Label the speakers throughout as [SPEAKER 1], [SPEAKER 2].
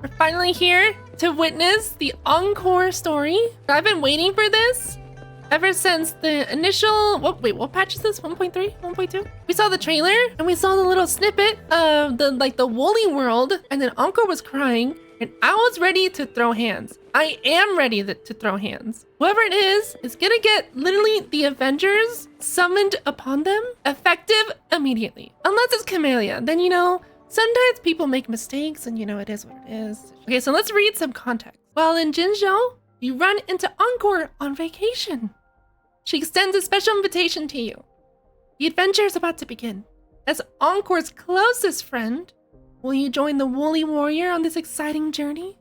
[SPEAKER 1] We're finally here to witness the Encore story. I've been waiting for this ever since the initial... what patch is this? 1.3? 1.2? We saw the trailer and we saw the little snippet of the woolly world, and then Encore was crying and I was ready to throw hands. I am ready to throw hands. Whoever it is gonna get literally the Avengers summoned upon them, effective immediately. Unless it's Camellia, then you know, sometimes people make mistakes and you know, it is what it is. Okay, so let's read some context. While in Jinzhou, you run into Encore on vacation. She extends a special invitation to you. The adventure is about to begin. As Encore's closest friend, will you join the Woolly Warrior on this exciting journey?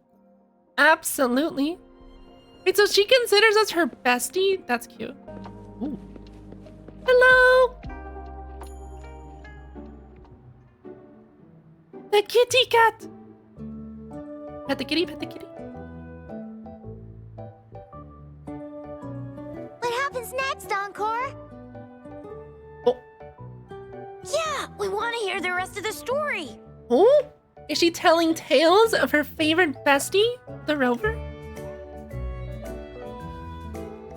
[SPEAKER 1] Absolutely. Wait, so she considers us her bestie? That's cute. Ooh. Hello! The kitty cat! Pet the kitty, pet the kitty.
[SPEAKER 2] What happens next, Encore?
[SPEAKER 1] Oh.
[SPEAKER 2] Yeah, we want to hear the rest of the story.
[SPEAKER 1] Oh? Is she telling tales of her favorite bestie, the rover?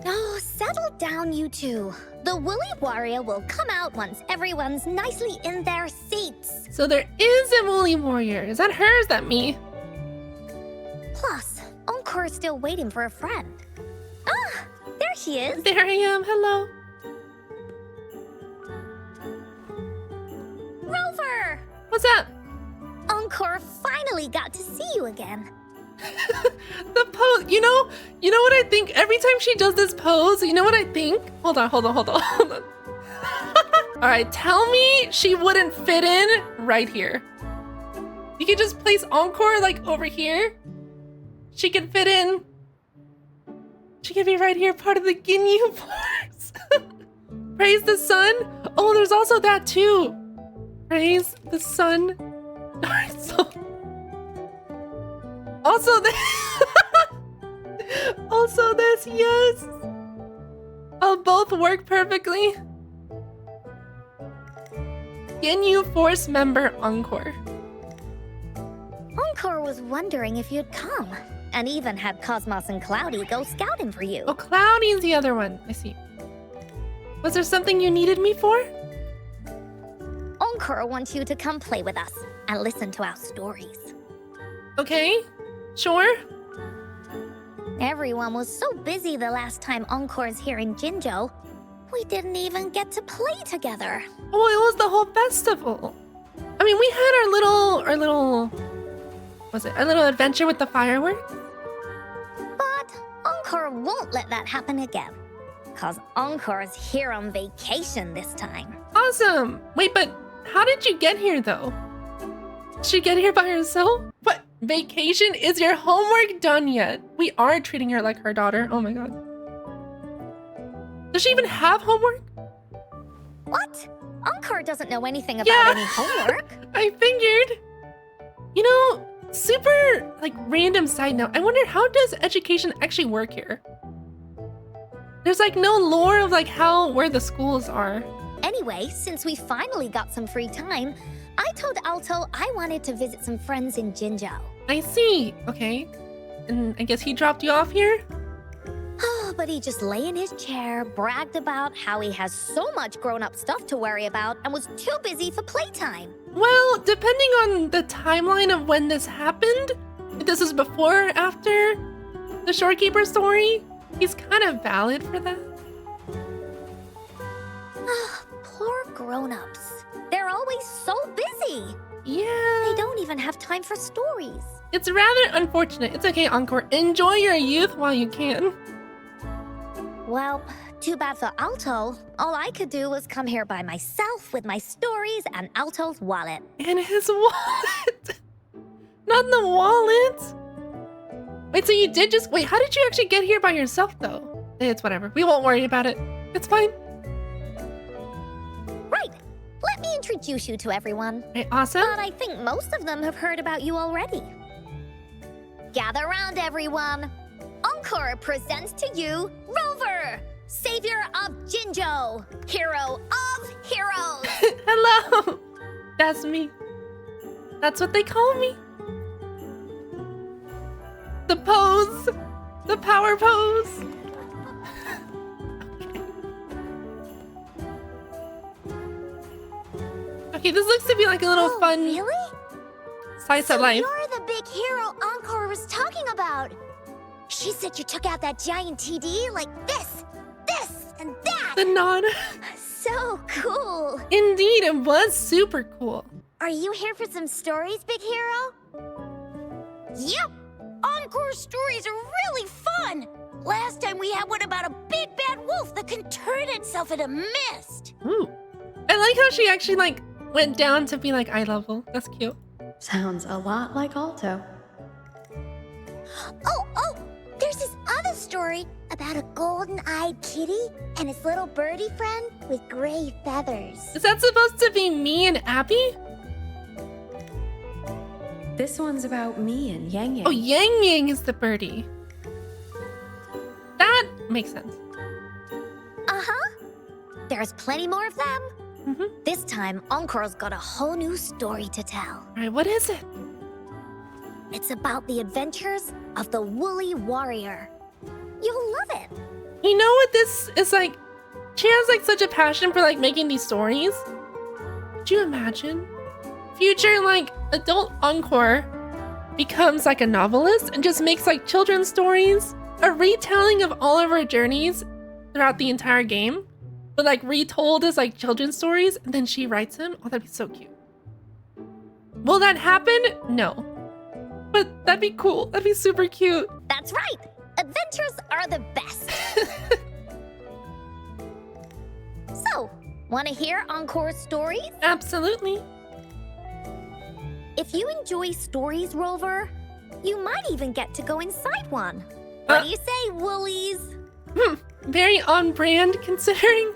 [SPEAKER 2] Oh, settle down, you two. The Woolly Warrior will come out once everyone's nicely in their seats.
[SPEAKER 1] So there is a Woolly Warrior. Is that her or is that me?
[SPEAKER 2] Plus, Encore is still waiting for a friend. Ah, there she is.
[SPEAKER 1] There I am. Hello.
[SPEAKER 2] Rover!
[SPEAKER 1] What's up?
[SPEAKER 2] Encore finally got to see you again.
[SPEAKER 1] The pose, you know what I think? Every time she does this pose, you know what I think? Hold on. All right, tell me she wouldn't fit in right here. You could just place Encore like over here. She could fit in. She could be right here, part of the Ginyu Force. Praise the sun. Oh, there's also that too. Praise the sun. Also this. Also this, yes. I'll both work perfectly. Ginyu Force member Encore.
[SPEAKER 2] Encore was wondering if you'd come, and even had Cosmos and Cloudy go scouting for you.
[SPEAKER 1] Oh, Cloudy's the other one. I see. Was there something you needed me for?
[SPEAKER 2] Encore wants you to come play with us and listen to our stories.
[SPEAKER 1] Okay, sure.
[SPEAKER 2] Everyone was so busy the last time Encore's here in Jinzhou, we didn't even get to play together.
[SPEAKER 1] Oh, it was the whole festival. I mean, we had our little adventure with the fireworks?
[SPEAKER 2] But Encore won't let that happen again, cause Encore's here on vacation this time.
[SPEAKER 1] Awesome. Wait, but how did you get here though? Did she get here by herself? What? Vacation? Is your homework done yet? We are treating her like her daughter. Oh my god. Does she even have homework?
[SPEAKER 2] What? Encore doesn't know anything about any homework.
[SPEAKER 1] I figured. You know, super like random side note. I wonder, how does education actually work here? There's like no lore of like where the schools are.
[SPEAKER 2] Anyway, since we finally got some free time, I told Alto I wanted to visit some friends in Jinzhou.
[SPEAKER 1] I see. Okay. And I guess he dropped you off here?
[SPEAKER 2] Oh, but he just lay in his chair, bragged about how he has so much grown-up stuff to worry about, and was too busy for playtime.
[SPEAKER 1] Well, depending on the timeline of when this happened, if this is before or after the Shorekeeper story, he's kind of valid for that.
[SPEAKER 2] Poor grown-ups. They're always so busy.
[SPEAKER 1] Yeah.
[SPEAKER 2] They don't even have time for stories.
[SPEAKER 1] It's rather unfortunate. It's okay, Encore. Enjoy your youth while you can.
[SPEAKER 2] Well, too bad for Alto. All I could do was come here by myself with my stories and Alto's wallet.
[SPEAKER 1] And his wallet. Not the wallet. Wait, so you did just... Wait, how did you actually get here by yourself, though? It's whatever. We won't worry about it. It's fine.
[SPEAKER 2] Right. Let me introduce you to everyone.
[SPEAKER 1] Right, awesome.
[SPEAKER 2] But I think most of them have heard about you already. Gather round, everyone. Encore presents to you Rover, savior of Jinzhou, hero of heroes.
[SPEAKER 1] Hello. That's me. That's what they call me. The pose! The power pose! Okay, this looks to be like a little fun
[SPEAKER 2] Really?
[SPEAKER 1] slice of life.
[SPEAKER 2] You're the big hero Encore was talking about. She said you took out that giant TD like this, and that.
[SPEAKER 1] The nod.
[SPEAKER 2] So cool.
[SPEAKER 1] Indeed, it was super cool.
[SPEAKER 2] Are you here for some stories, big hero? Yep. Encore stories are really fun. Last time we had one about a big bad wolf that can turn itself into mist.
[SPEAKER 1] Ooh. I like how she actually like went down to be like eye level. That's cute.
[SPEAKER 3] Sounds a lot like Alto.
[SPEAKER 2] Oh, there's this other story about a golden-eyed kitty and his little birdie friend with gray feathers.
[SPEAKER 1] Is that supposed to be me and Abby?
[SPEAKER 3] This one's about me and Yang Yang.
[SPEAKER 1] Oh, Yang Yang is the birdie. That makes sense.
[SPEAKER 2] Uh-huh. There's plenty more of them.
[SPEAKER 1] Mm-hmm.
[SPEAKER 2] This time, Encore's got a whole new story to tell.
[SPEAKER 1] All right, what is it?
[SPEAKER 2] It's about the adventures of the woolly warrior. You'll love it.
[SPEAKER 1] You know what this is like? She has like such a passion for like making these stories. Could you imagine? Future like adult Encore becomes like a novelist and just makes like children's stories, a retelling of all of her journeys throughout the entire game, but like retold as like children's stories, and then she writes them. Oh, that'd be so cute. Will that happen? No. But that'd be cool. That'd be super cute.
[SPEAKER 2] That's right. Adventures are the best. So, want to hear Encore's stories?
[SPEAKER 1] Absolutely.
[SPEAKER 2] If you enjoy stories, Rover, you might even get to go inside one. What do you say, woolies?
[SPEAKER 1] Very on brand considering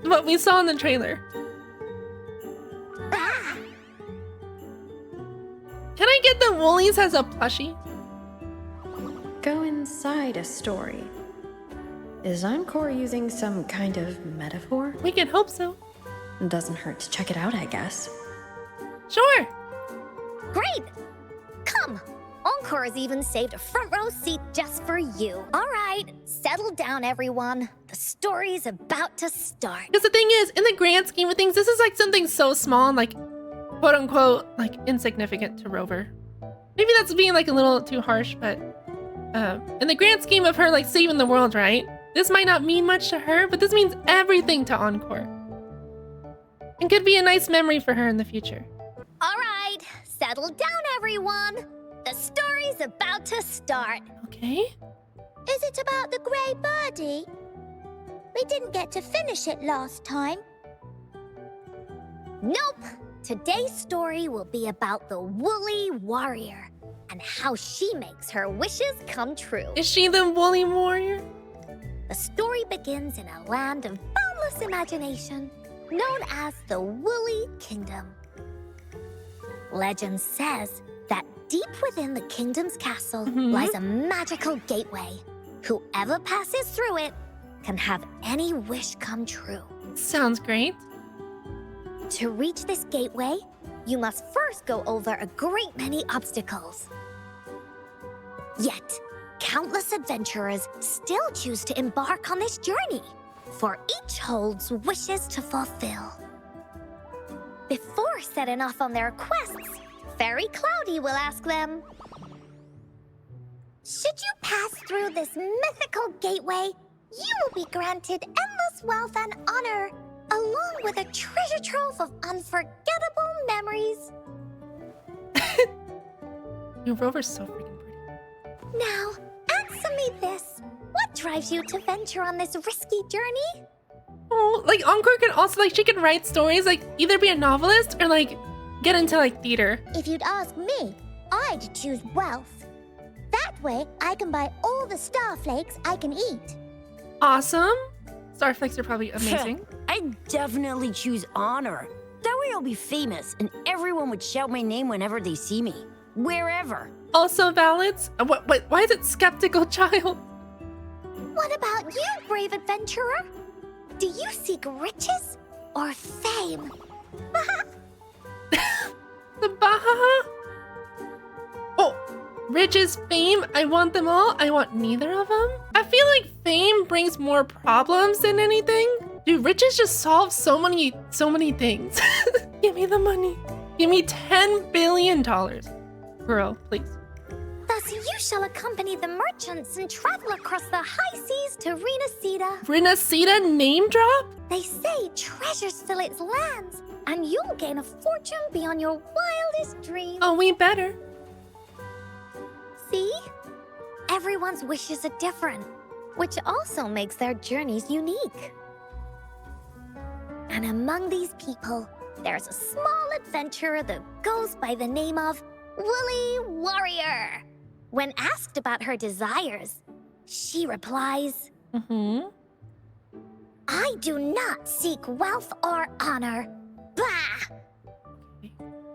[SPEAKER 1] what we saw in the trailer.
[SPEAKER 2] Ah!
[SPEAKER 1] Can I get the Woolies as a plushie?
[SPEAKER 3] Go inside a story. Is Encore using some kind of metaphor?
[SPEAKER 1] We can hope so.
[SPEAKER 3] Doesn't hurt to check it out, I guess.
[SPEAKER 1] Sure.
[SPEAKER 2] Great! Come! Encore's even saved a front row seat just for you. All right, settle down, everyone. The story's about to start.
[SPEAKER 1] Because the thing is, in the grand scheme of things, this is like something so small and like, quote unquote, like insignificant to Rover. Maybe that's being like a little too harsh, but in the grand scheme of her like saving the world, right? This might not mean much to her, but this means everything to Encore. And could be a nice memory for her in the future.
[SPEAKER 2] All right, settle down, everyone. The story's about to start.
[SPEAKER 1] Okay.
[SPEAKER 2] Is it about the gray birdie? We didn't get to finish it last time. Nope. Today's story will be about the woolly warrior and how she makes her wishes come true.
[SPEAKER 1] Is she the woolly warrior?
[SPEAKER 2] The story begins in a land of boundless imagination, known as the Woolly Kingdom. Legend says that deep within the kingdom's castle lies a magical gateway. Whoever passes through it can have any wish come true.
[SPEAKER 1] Sounds great.
[SPEAKER 2] To reach this gateway, you must first go over a great many obstacles. Yet, countless adventurers still choose to embark on this journey, for each holds wishes to fulfill. Before setting off on their quests, Fairy Cloudy will ask them, should you pass through this mythical gateway, you will be granted endless wealth and honor, along with a treasure trove of unforgettable memories.
[SPEAKER 1] Your Rover's so freaking pretty.
[SPEAKER 2] Now, answer me this. What drives you to venture on this risky journey?
[SPEAKER 1] Oh, like Encore can also like she can write stories, like either be a novelist or like get into like theater.
[SPEAKER 2] If you'd ask me, I'd choose wealth. That way, I can buy all the starflakes I can eat.
[SPEAKER 1] Awesome. Starflakes are probably amazing.
[SPEAKER 4] I'd definitely choose honor. That way I'll be famous and everyone would shout my name whenever they see me. Wherever.
[SPEAKER 1] Also valid. What? Why is it skeptical child?
[SPEAKER 2] What about you, brave adventurer? Do you seek riches or fame?
[SPEAKER 1] The Baha. Oh, Riches, fame, I want them all. I want neither of them. I feel like fame brings more problems than anything. Dude, riches just solve so many things. Give me the money. Give me $10 billion. Girl, please.
[SPEAKER 2] Thus you shall accompany the merchants and travel across the high seas to Renacida.
[SPEAKER 1] Renacida name drop?
[SPEAKER 2] They say treasures fill its lands, and you'll gain a fortune beyond your wildest dreams.
[SPEAKER 1] Oh, we better.
[SPEAKER 2] See? Everyone's wishes are different, which also makes their journeys unique. And among these people, there's a small adventurer that goes by the name of Woolly Warrior. When asked about her desires, she replies, I do not seek wealth or honor. Bah!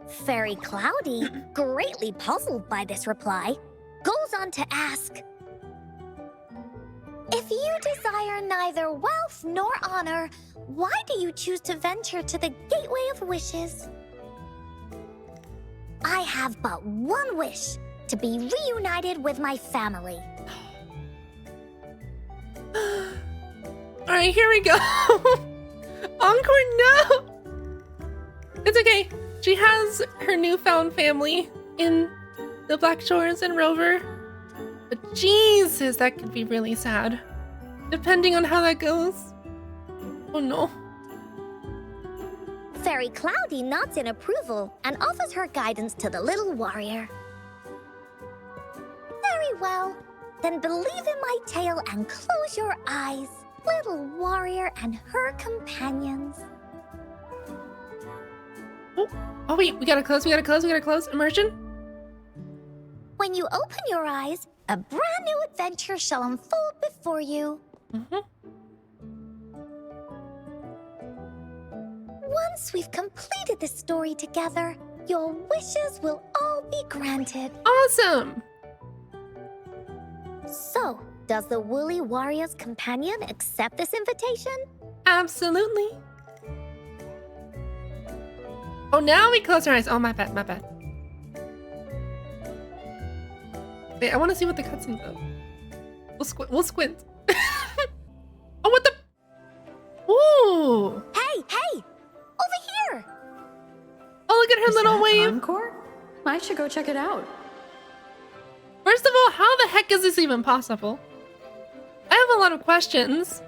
[SPEAKER 2] Fairy Cloudy, greatly puzzled by this reply, goes on to ask, if you desire neither wealth nor honor, why do you choose to venture to the Gateway of Wishes? I have but one wish, to be reunited with my family.
[SPEAKER 1] Alright, here we go. Encore, no! It's okay. She has her newfound family in the Black Shores and Rover. But Jesus, that could be really sad. Depending on how that goes. Oh no.
[SPEAKER 2] Fairy Cloudy nods in approval and offers her guidance to the little warrior. Very well. Then believe in my tale and close your eyes, little warrior and her companions.
[SPEAKER 1] Oh wait, we gotta close. Immersion?
[SPEAKER 2] When you open your eyes, a brand new adventure shall unfold before you. Once we've completed this story together, your wishes will all be granted.
[SPEAKER 1] Awesome!
[SPEAKER 2] So, does the Woolly Warrior's companion accept this invitation?
[SPEAKER 1] Absolutely. Oh, now we close our eyes. Oh, my bad. Wait, I want to see what the cutscene's of. We'll squint. Oh, what the? Ooh!
[SPEAKER 2] Hey! Over here!
[SPEAKER 1] Oh, look at her
[SPEAKER 3] Is
[SPEAKER 1] little
[SPEAKER 3] that
[SPEAKER 1] wave.
[SPEAKER 3] Encore? I should go check it out.
[SPEAKER 1] First of all, how the heck is this even possible? I have a lot of questions.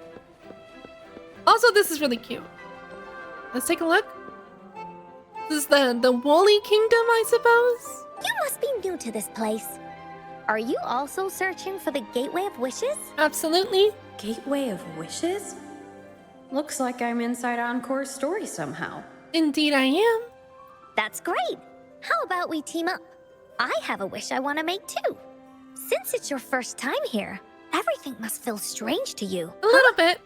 [SPEAKER 1] Also, this is really cute. Let's take a look. This is the Woolly Kingdom, I suppose?
[SPEAKER 2] You must be new to this place. Are you also searching for the Gateway of Wishes?
[SPEAKER 1] Absolutely.
[SPEAKER 3] Gateway of Wishes? Looks like I'm inside Encore's story somehow.
[SPEAKER 1] Indeed I am.
[SPEAKER 2] That's great. How about we team up? I have a wish I want to make too. Since it's your first time here, everything must feel strange to you.
[SPEAKER 1] A little bit.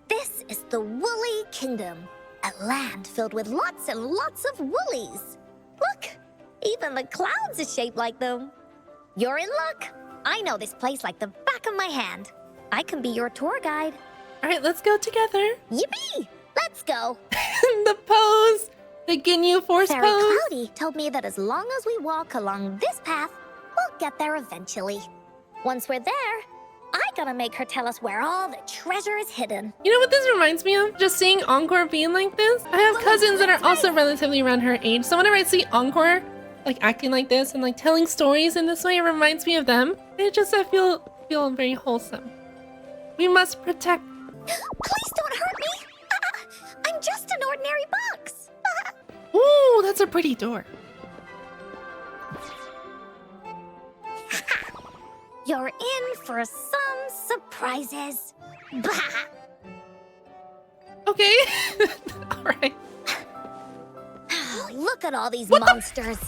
[SPEAKER 2] This is the Woolly Kingdom, a land filled with lots and lots of woolies. Look, even the clouds are shaped like them. You're in luck. I know this place like the back of my hand. I can be your tour guide.
[SPEAKER 1] All right, let's go together.
[SPEAKER 2] Yippee! Let's go.
[SPEAKER 1] The pose. The Ginyu Force
[SPEAKER 2] Fairy
[SPEAKER 1] pose.
[SPEAKER 2] Cloudy told me that as long as we walk along this path, we'll get there eventually. Once we're there, I gotta make her tell us where all the treasure is hidden.
[SPEAKER 1] You know what this reminds me of? Just seeing Encore being like this. I have cousins that are also relatively around her age. So whenever I see Encore like acting like this and like telling stories in this way, it reminds me of them. And I feel very wholesome. We must protect.
[SPEAKER 2] Please don't hurt me. I'm just an ordinary box.
[SPEAKER 1] Ooh, that's a pretty door.
[SPEAKER 2] You're in for some surprises. Bah!
[SPEAKER 1] Okay. All right.
[SPEAKER 2] Look at all these monsters.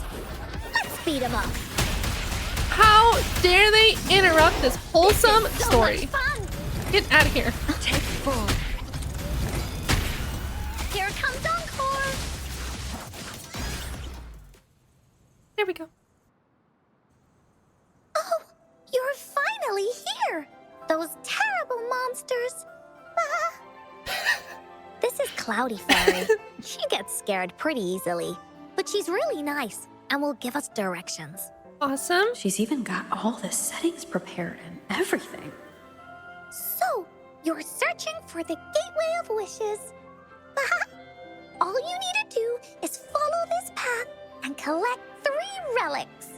[SPEAKER 2] Let's beat them up.
[SPEAKER 1] How dare they interrupt this wholesome
[SPEAKER 2] This is so
[SPEAKER 1] story?
[SPEAKER 2] much fun.
[SPEAKER 1] Get out of here.
[SPEAKER 2] Take full. Here comes Encore.
[SPEAKER 1] There we go.
[SPEAKER 2] Oh, you're finally here. Those terrible monsters. Ah. This is Cloudy Fairy. She gets scared pretty easily, but she's really nice and will give us directions.
[SPEAKER 1] Awesome.
[SPEAKER 3] She's even got all the settings prepared and everything.
[SPEAKER 2] So, you're searching for the Gateway of Wishes. All you need to do is follow this path and collect 3 relics.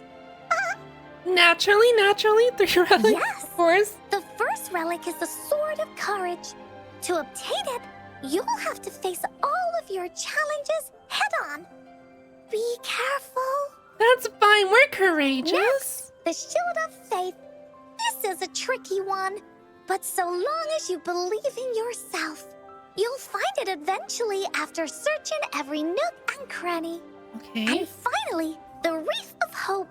[SPEAKER 1] Naturally, 3 relics.
[SPEAKER 2] Yes.
[SPEAKER 1] Of course.
[SPEAKER 2] The first relic is the Sword of Courage. To obtain it, you'll have to face all of your challenges head-on. Be careful.
[SPEAKER 1] That's fine. We're courageous.
[SPEAKER 2] Next, the Shield of Faith. This is a tricky one, but so long as you believe in yourself, you'll find it eventually after searching every nook and cranny.
[SPEAKER 1] Okay.
[SPEAKER 2] And finally, the Wreath of Hope.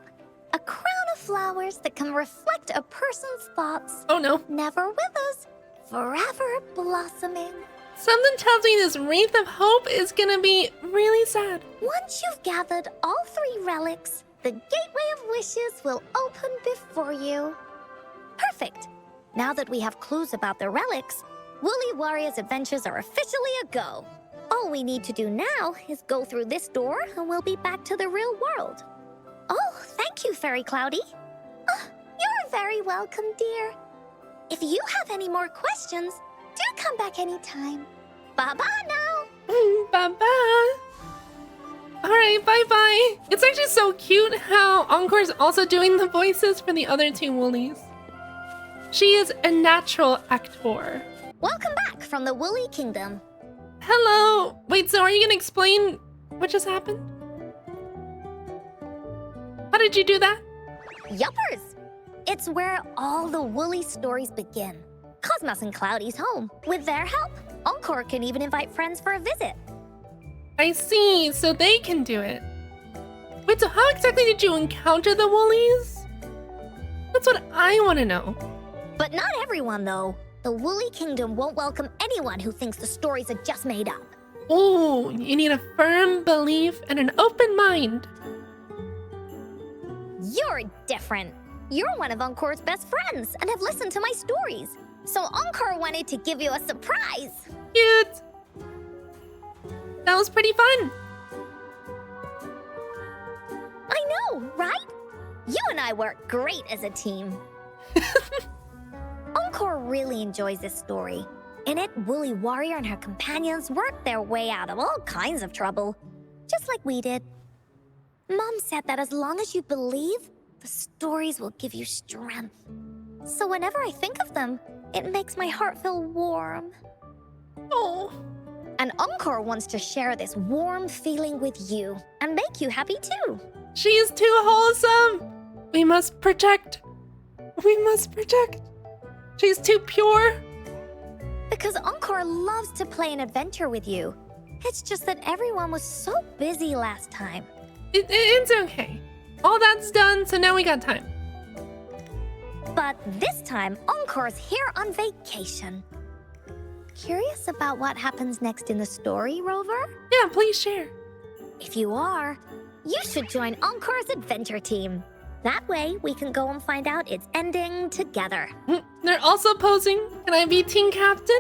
[SPEAKER 2] A crown of flowers that can reflect a person's thoughts.
[SPEAKER 1] Oh no.
[SPEAKER 2] Never withers, forever blossoming.
[SPEAKER 1] Something tells me this Wreath of Hope is gonna be really sad.
[SPEAKER 2] Once you've gathered all 3 relics, the Gateway of Wishes will open before you. Perfect. Now that we have clues about the relics, Woolly Warrior's adventures are officially a go. All we need to do now is go through this door and we'll be back to the real world. Oh, thank you, Fairy Cloudy. You're very welcome, dear. If you have any more questions, do come back anytime. Bye-bye now.
[SPEAKER 1] Bye-bye. Alright, bye-bye. It's actually so cute how Encore's also doing the voices for the other 2 Woolies. She is a natural actor.
[SPEAKER 2] Welcome back from the Woolly Kingdom.
[SPEAKER 1] Hello. Wait, so are you gonna explain what just happened? How did you do that?
[SPEAKER 2] Yuppers! It's where all the Woolly stories begin. Cosmos and Cloudy's home. With their help, Encore can even invite friends for a visit.
[SPEAKER 1] I see, so they can do it. Wait, so how exactly did you encounter the Woolies? That's what I want to know.
[SPEAKER 2] But not everyone, though. The Woolly Kingdom won't welcome anyone who thinks the stories are just made up.
[SPEAKER 1] Ooh, you need a firm belief and an open mind.
[SPEAKER 2] You're different. You're one of Encore's best friends and have listened to my stories. So Encore wanted to give you a surprise.
[SPEAKER 1] Cute. That was pretty fun.
[SPEAKER 2] I know, right? You and I work great as a team. Encore really enjoys this story. In it, Woolly Warrior and her companions work their way out of all kinds of trouble, just like we did. Mom said that as long as you believe, the stories will give you strength. So whenever I think of them, it makes my heart feel warm.
[SPEAKER 1] Oh.
[SPEAKER 2] And Encore wants to share this warm feeling with you and make you happy too.
[SPEAKER 1] She is too wholesome. We must protect. We must protect. She's too pure.
[SPEAKER 2] Because Encore loves to play an adventure with you. It's just that everyone was so busy last time.
[SPEAKER 1] It's okay. All that's done, so now we got time.
[SPEAKER 2] But this time, Encore's here on vacation. Curious about what happens next in the story, Rover?
[SPEAKER 1] Yeah, please share.
[SPEAKER 2] If you are, you should join Encore's adventure team. That way, we can go and find out its ending together.
[SPEAKER 1] They're also posing. Can I be team captain?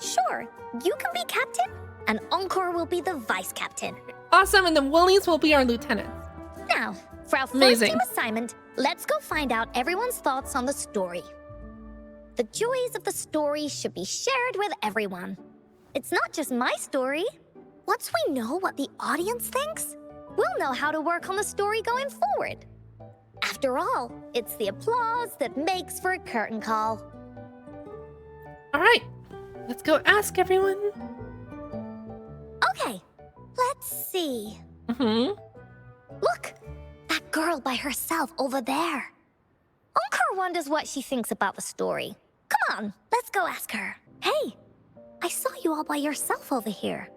[SPEAKER 2] Sure, you can be captain, and Encore will be the vice captain.
[SPEAKER 1] Awesome, and the Woolies will be our lieutenants.
[SPEAKER 2] Now, for our first
[SPEAKER 1] Amazing.
[SPEAKER 2] team assignment, let's go find out everyone's thoughts on the story. The joys of the story should be shared with everyone. It's not just my story. Once we know what the audience thinks, we'll know how to work on the story going forward. After all, it's the applause that makes for a curtain call.
[SPEAKER 1] All right, let's go ask everyone.
[SPEAKER 2] Okay, let's see. Look, that girl by herself over there. Encore wonders what she thinks about the story. Come on, let's go ask her. Hey, I saw you all by yourself over here.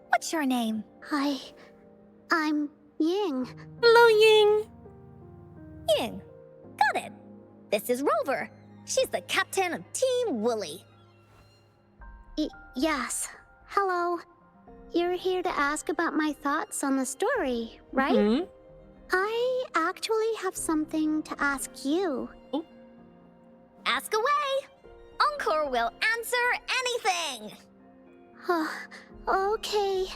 [SPEAKER 2] What's your name?
[SPEAKER 5] I'm Ying.
[SPEAKER 1] Hello, Ying.
[SPEAKER 2] Ying. Got it. This is Rover. She's the captain of Team Woolly.
[SPEAKER 5] Yes. Hello. You're here to ask about my thoughts on the story, right?
[SPEAKER 1] Mhm.
[SPEAKER 5] I actually have something to ask you.
[SPEAKER 2] Ask away. Encore will answer anything.
[SPEAKER 5] Okay.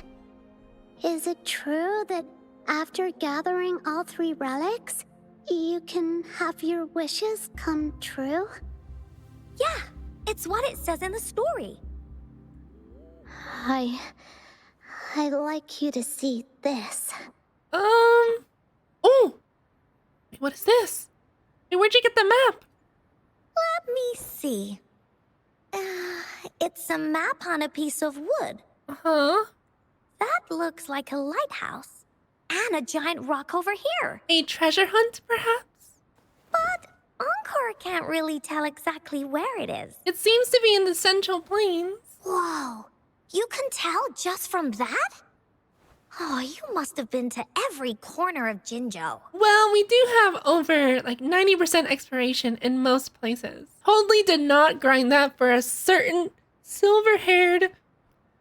[SPEAKER 5] Is it true that after gathering all 3 relics, you can have your wishes come true?
[SPEAKER 2] Yeah, it's what it says in the story.
[SPEAKER 5] I'd like you to see this.
[SPEAKER 1] Oh! Wait, what is this? Hey, where'd you get the map?
[SPEAKER 2] Let me see. It's a map on a piece of wood.
[SPEAKER 1] Uh-huh.
[SPEAKER 2] That looks like a lighthouse. And a giant rock over here.
[SPEAKER 1] A treasure hunt, perhaps?
[SPEAKER 2] But Encore can't really tell exactly where it is.
[SPEAKER 1] It seems to be in the Central Plains.
[SPEAKER 2] Whoa, you can tell just from that? Oh, you must have been to every corner of Jinzhou.
[SPEAKER 1] Well, we do have over like 90% exploration in most places. Totally did not grind that for a certain silver-haired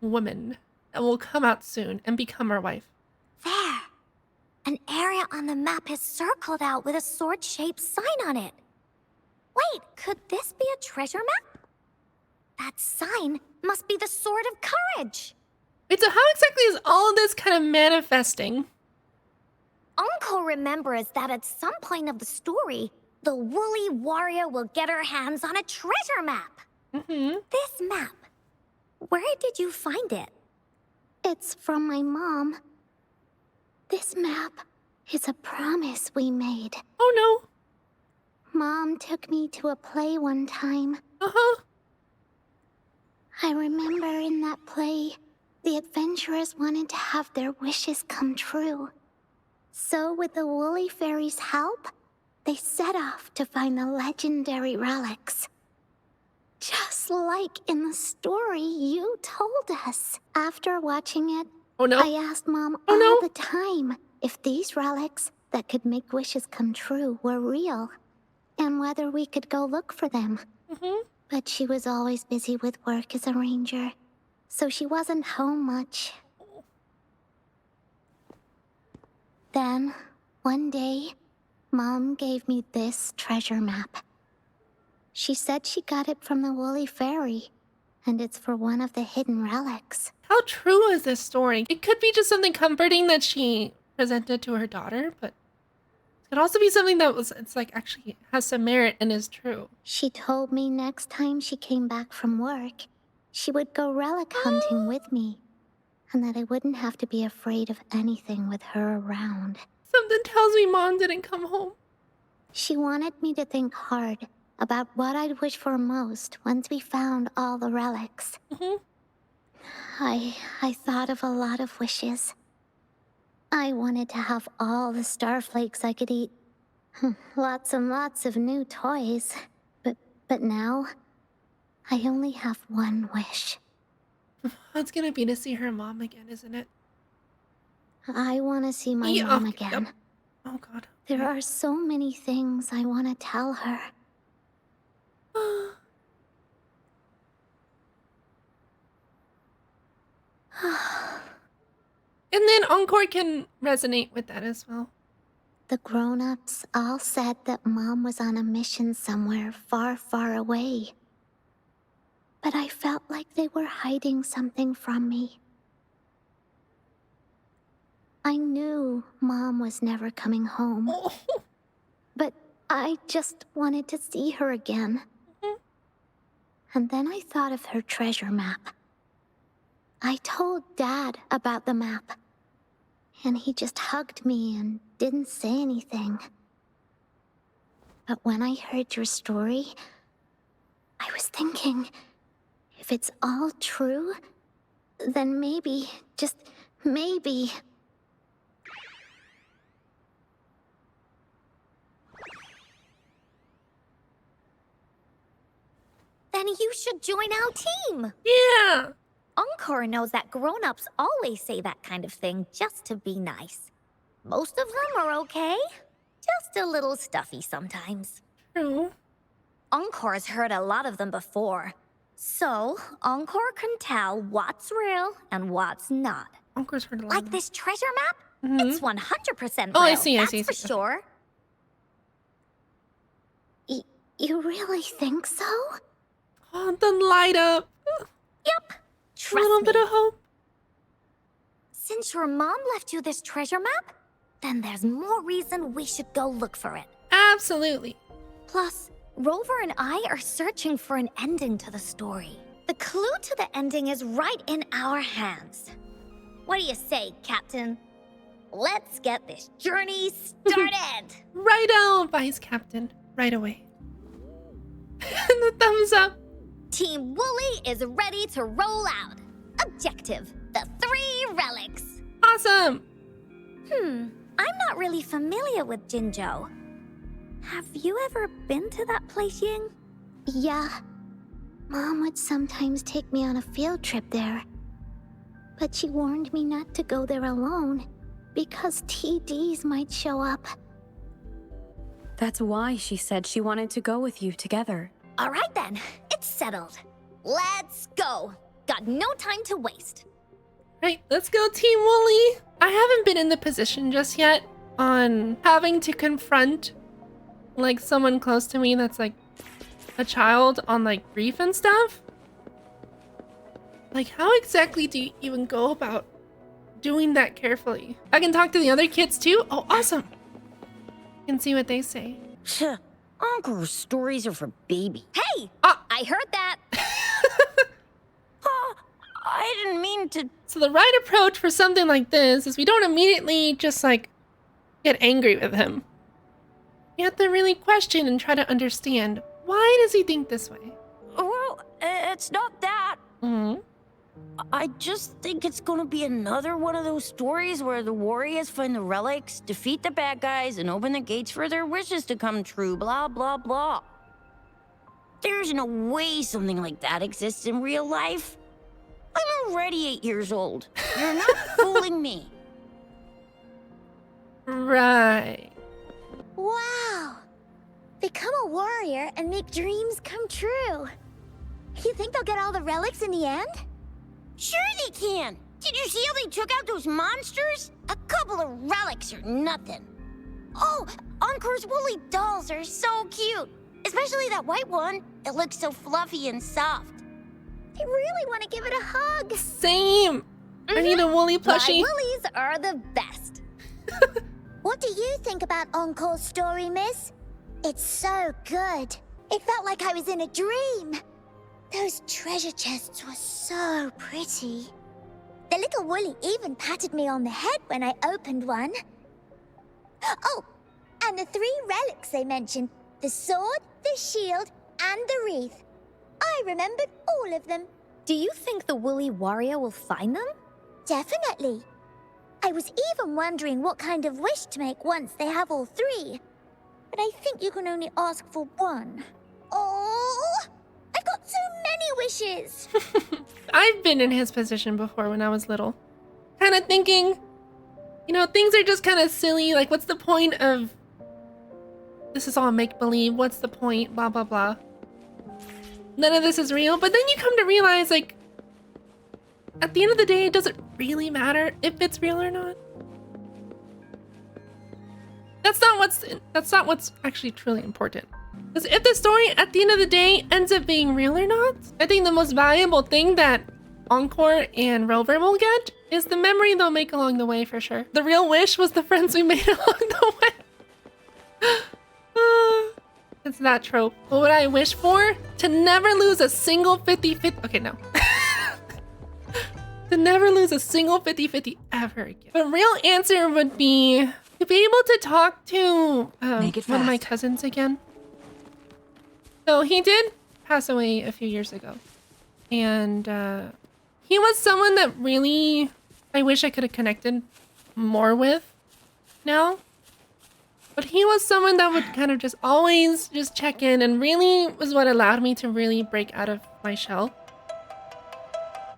[SPEAKER 1] woman that will come out soon and become our wife.
[SPEAKER 2] There. An area on the map is circled out with a sword-shaped sign on it. Wait, could this be a treasure map? That sign must be the Sword of Courage.
[SPEAKER 1] Wait, so how exactly is all of this kind of manifesting?
[SPEAKER 2] Encore remembers that at some point of the story, the woolly warrior will get her hands on a treasure map.
[SPEAKER 1] Mm-hmm.
[SPEAKER 2] This map, where did you find it?
[SPEAKER 5] It's from my mom. This map is a promise we made.
[SPEAKER 1] Oh
[SPEAKER 5] Mom took me to a play one time.
[SPEAKER 1] no. Uh-huh.
[SPEAKER 5] I remember in that play, the adventurers wanted to have their wishes come true. So with the Woolly Fairy's help, they set off to find the legendary relics. Just like in the story you told us. After watching it,
[SPEAKER 1] Oh no.
[SPEAKER 5] I asked Mom
[SPEAKER 1] Oh,
[SPEAKER 5] all
[SPEAKER 1] no.
[SPEAKER 5] the time if these relics that could make wishes come true were real, and whether we could go look for them.
[SPEAKER 1] Mm-hmm.
[SPEAKER 5] But she was always busy with work as a ranger, so she wasn't home much. Then, one day, Mom gave me this treasure map. She said she got it from the Woolly Fairy, and it's for one of the hidden relics.
[SPEAKER 1] How true is this story? It could be just something comforting that she presented to her daughter, but it could also be something that it's like actually has some merit and is true.
[SPEAKER 5] She told me next time she came back from work, she would go relic hunting with me, and that I wouldn't have to be afraid of anything with her around.
[SPEAKER 1] Something tells me Mom didn't come home.
[SPEAKER 5] She wanted me to think hard about what I'd wish for most once we found all the relics.
[SPEAKER 1] Mm-hmm.
[SPEAKER 5] I thought of a lot of wishes. I wanted to have all the starflakes I could eat. Lots and lots of new toys. But now, I only have one wish.
[SPEAKER 1] It's gonna be to see her mom again, isn't it?
[SPEAKER 5] I want to see my
[SPEAKER 1] Yeah,
[SPEAKER 5] mom
[SPEAKER 1] okay,
[SPEAKER 5] again.
[SPEAKER 1] yep. Oh god.
[SPEAKER 5] There are so many things I want to tell her.
[SPEAKER 1] And then Encore can resonate with that as well.
[SPEAKER 5] The grown-ups all said that Mom was on a mission somewhere far, far away. But I felt like they were hiding something from me. I knew Mom was never coming home,
[SPEAKER 1] Oh.
[SPEAKER 5] but I just wanted to see her again. And then I thought of her treasure map. I told Dad about the map, and he just hugged me and didn't say anything. But when I heard your story, I was thinking, if it's all true, then maybe, just maybe...
[SPEAKER 2] Then you should join our team.
[SPEAKER 1] Yeah.
[SPEAKER 2] Encore knows that grown-ups always say that kind of thing just to be nice. Most of them are okay. Just a little stuffy sometimes.
[SPEAKER 1] True.
[SPEAKER 2] Encore's heard a lot of them before. So, Encore can tell what's real and what's not.
[SPEAKER 1] Encore's heard a lot.
[SPEAKER 2] Like this treasure map?
[SPEAKER 1] Mhm.
[SPEAKER 2] It's 100% real.
[SPEAKER 1] Oh, I see, I see, I
[SPEAKER 2] That's
[SPEAKER 1] see.
[SPEAKER 2] for sure.
[SPEAKER 5] You really think so?
[SPEAKER 1] Oh, the light up.
[SPEAKER 2] Yep.
[SPEAKER 1] A
[SPEAKER 2] Trust
[SPEAKER 1] little
[SPEAKER 2] me.
[SPEAKER 1] bit of hope.
[SPEAKER 2] Since your mom left you this treasure map, then there's more reason we should go look for it.
[SPEAKER 1] Absolutely.
[SPEAKER 2] Plus, Rover and I are searching for an ending to the story. The clue to the ending is right in our hands. What do you say, Captain? Let's get this journey started!
[SPEAKER 1] Righto, Vice Captain. Right away. And the thumbs up.
[SPEAKER 2] Team Wooly is ready to roll out. Objective, the 3 relics.
[SPEAKER 1] Awesome.
[SPEAKER 2] I'm not really familiar with Jinzhou. Have you ever been to that place, Ying?
[SPEAKER 5] Yeah. Mom would sometimes take me on a field trip there. But she warned me not to go there alone, because TDs might show up.
[SPEAKER 3] That's why she said she wanted to go with you together.
[SPEAKER 2] All right then, it's settled. Let's go. Got no time to waste.
[SPEAKER 1] Right, let's go Team Wooly. I haven't been in the position just yet on having to confront like someone close to me that's like a child on like grief and stuff. Like how exactly do you even go about doing that carefully? I can talk to the other kids too? Oh, awesome. Can see what they say.
[SPEAKER 4] Encore's stories are for babies.
[SPEAKER 2] Hey! I heard that.
[SPEAKER 4] I didn't mean to.
[SPEAKER 1] So the right approach for something like this is we don't immediately just like get angry with him. You have to really question and try to understand, why does he think this way?
[SPEAKER 4] Well, it's not that.
[SPEAKER 1] Mm-hmm.
[SPEAKER 4] I just think it's gonna be another one of those stories where the warriors find the relics, defeat the bad guys, and open the gates for their wishes to come true, blah, blah, blah. There's no way something like that exists in real life. I'm already 8 years old. You're not fooling me.
[SPEAKER 1] Right.
[SPEAKER 2] Wow. Become a warrior and make dreams come true. You think they'll get all the relics in the end?
[SPEAKER 4] Sure they can. Did you see how they took out those monsters? A couple of relics or nothing. Oh, Encore's woolly dolls are so cute. Especially that white one. It looks so fluffy and soft.
[SPEAKER 2] I really want to give it a hug.
[SPEAKER 1] Same. I need a woolly plushie.
[SPEAKER 2] My woolies are the best. What do you think about Encore's story, miss? It's so good. It felt like I was in a dream. Those treasure chests were so pretty. The little woolly even patted me on the head when I opened one. Oh, and the 3 relics they mentioned. The sword, the shield, and the wreath. I remembered all of them. Do you think the woolly warrior will find them? Definitely. I was even wondering what kind of wish to make once they have all 3. But I think you can only ask for 1. Oh, I've got so many wishes.
[SPEAKER 1] I've been in his position before when I was little. Kind of thinking, you know, things are just kind of silly. Like, what's the point of... This is all make-believe. What's the point? Blah, blah, blah. None of this is real. But then you come to realize, like, at the end of the day, does it really matter if it's real or not? That's not what's actually truly important. Because if the story at the end of the day ends up being real or not, I think the most valuable thing that Encore and Rover will get is the memory they'll make along the way for sure. The real wish was the friends we made along the way. It's that trope. What would I wish for? To never lose a single 50-50. Okay, no. To never lose a single 50-50 ever again. The real answer would be to be able to talk to one of my cousins again. So he did pass away a few years ago. And he was someone that really I wish I could have connected more with now. But he was someone that would kind of just always just check in and really was what allowed me to really break out of my shell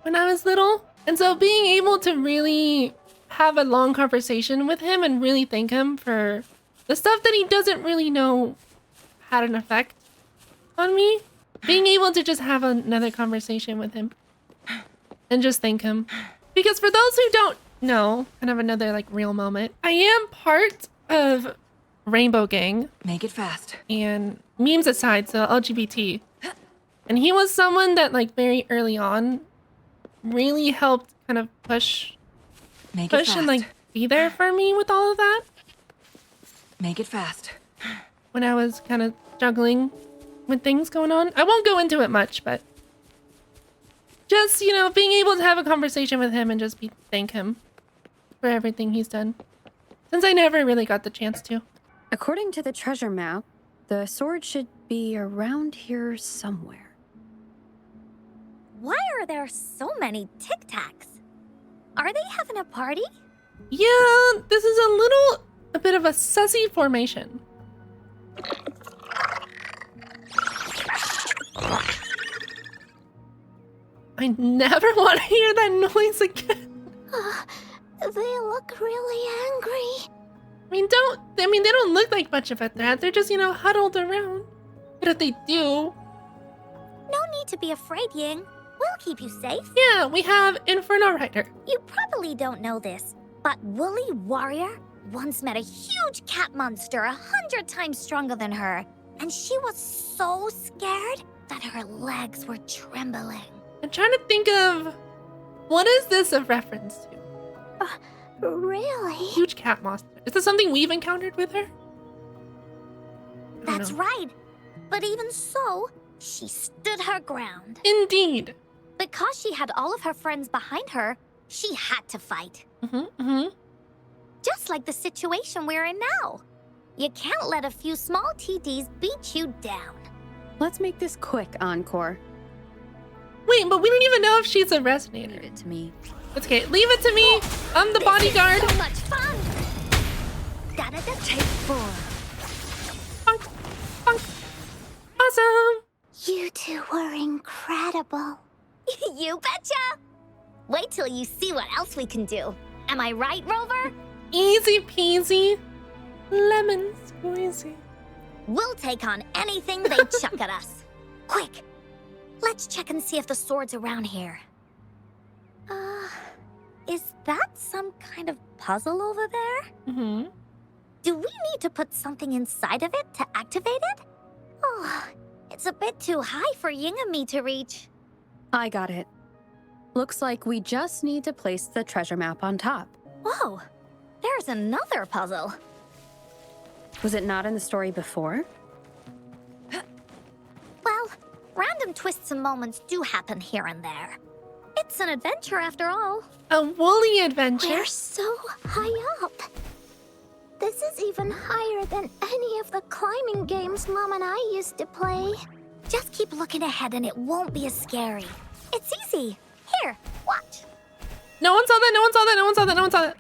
[SPEAKER 1] when I was little. And so being able to really have a long conversation with him and really thank him for the stuff that he doesn't really know had an effect on me. Being able to just have another conversation with him and just thank him. Because for those who don't know, kind of another like real moment, I am part of Rainbow Gang.
[SPEAKER 6] Make it fast.
[SPEAKER 1] And memes aside, so LGBT. And he was someone that like very early on really helped kind of push
[SPEAKER 6] Make it
[SPEAKER 1] push and
[SPEAKER 6] fast.
[SPEAKER 1] like be there for me with all of that
[SPEAKER 6] Make it fast.
[SPEAKER 1] when I was kind of struggling with things going on. I won't go into it much, but just, you know, being able to have a conversation with him and just thank him for everything he's done. Since I never really got the chance to.
[SPEAKER 3] According to the treasure map, the sword should be around here somewhere.
[SPEAKER 2] Why are there so many Tic Tacs? Are they having a party?
[SPEAKER 1] Yeah, this is a bit of a sussy formation. I never want to hear that noise again.
[SPEAKER 5] They look really angry.
[SPEAKER 1] They don't look like much of a threat. They're just, you know, huddled around. But if they do,
[SPEAKER 2] No need to be afraid, Ying. We'll keep you safe.
[SPEAKER 1] yeah, we have Inferno Rider.
[SPEAKER 2] You probably don't know this, but Woolly Warrior once met a huge cat monster 100 times stronger than her, and she was so scared that her legs were trembling.
[SPEAKER 1] I'm trying to think of, what is this a reference to?
[SPEAKER 5] Really?
[SPEAKER 1] Huge cat monster. Is this something we've encountered with her? I don't
[SPEAKER 2] That's
[SPEAKER 1] know.
[SPEAKER 2] right. But even so, she stood her ground.
[SPEAKER 1] Indeed.
[SPEAKER 2] Because she had all of her friends behind her, she had to fight. Just like the situation we're in now. You can't let a few small TDs beat you down.
[SPEAKER 3] Let's make this quick, Encore.
[SPEAKER 1] Wait, but we don't even know if she's a
[SPEAKER 4] Leave
[SPEAKER 1] resonator.
[SPEAKER 4] it to me.
[SPEAKER 1] It's okay, leave it to me. I'm the bodyguard.
[SPEAKER 2] This is so much fun! Da-da-da.
[SPEAKER 4] Take 4.
[SPEAKER 1] Bonk, bonk. Awesome.
[SPEAKER 5] You two were incredible.
[SPEAKER 2] You betcha! Wait till you see what else we can do. Am I right, Rover?
[SPEAKER 1] Easy peasy. Lemon squeezy.
[SPEAKER 2] We'll take on anything they chuck at us. Quick! Let's check and see if the sword's around here. Is that some kind of puzzle over there? Do we need to put something inside of it to activate it? Oh, it's a bit too high for Ying and me to reach.
[SPEAKER 3] I got it. Looks like we just need to place the treasure map on top.
[SPEAKER 2] Whoa, there's another puzzle.
[SPEAKER 3] Was it not in the story before?
[SPEAKER 2] Well, random twists and moments do happen here and there. It's an adventure after all.
[SPEAKER 1] A woolly adventure.
[SPEAKER 5] We're so high up. This is even higher than any of the climbing games Mom and I used to play.
[SPEAKER 2] Just keep looking ahead and it won't be as scary. It's easy. Here, watch.
[SPEAKER 1] No one saw that, no one saw that, no one saw that, no one saw that.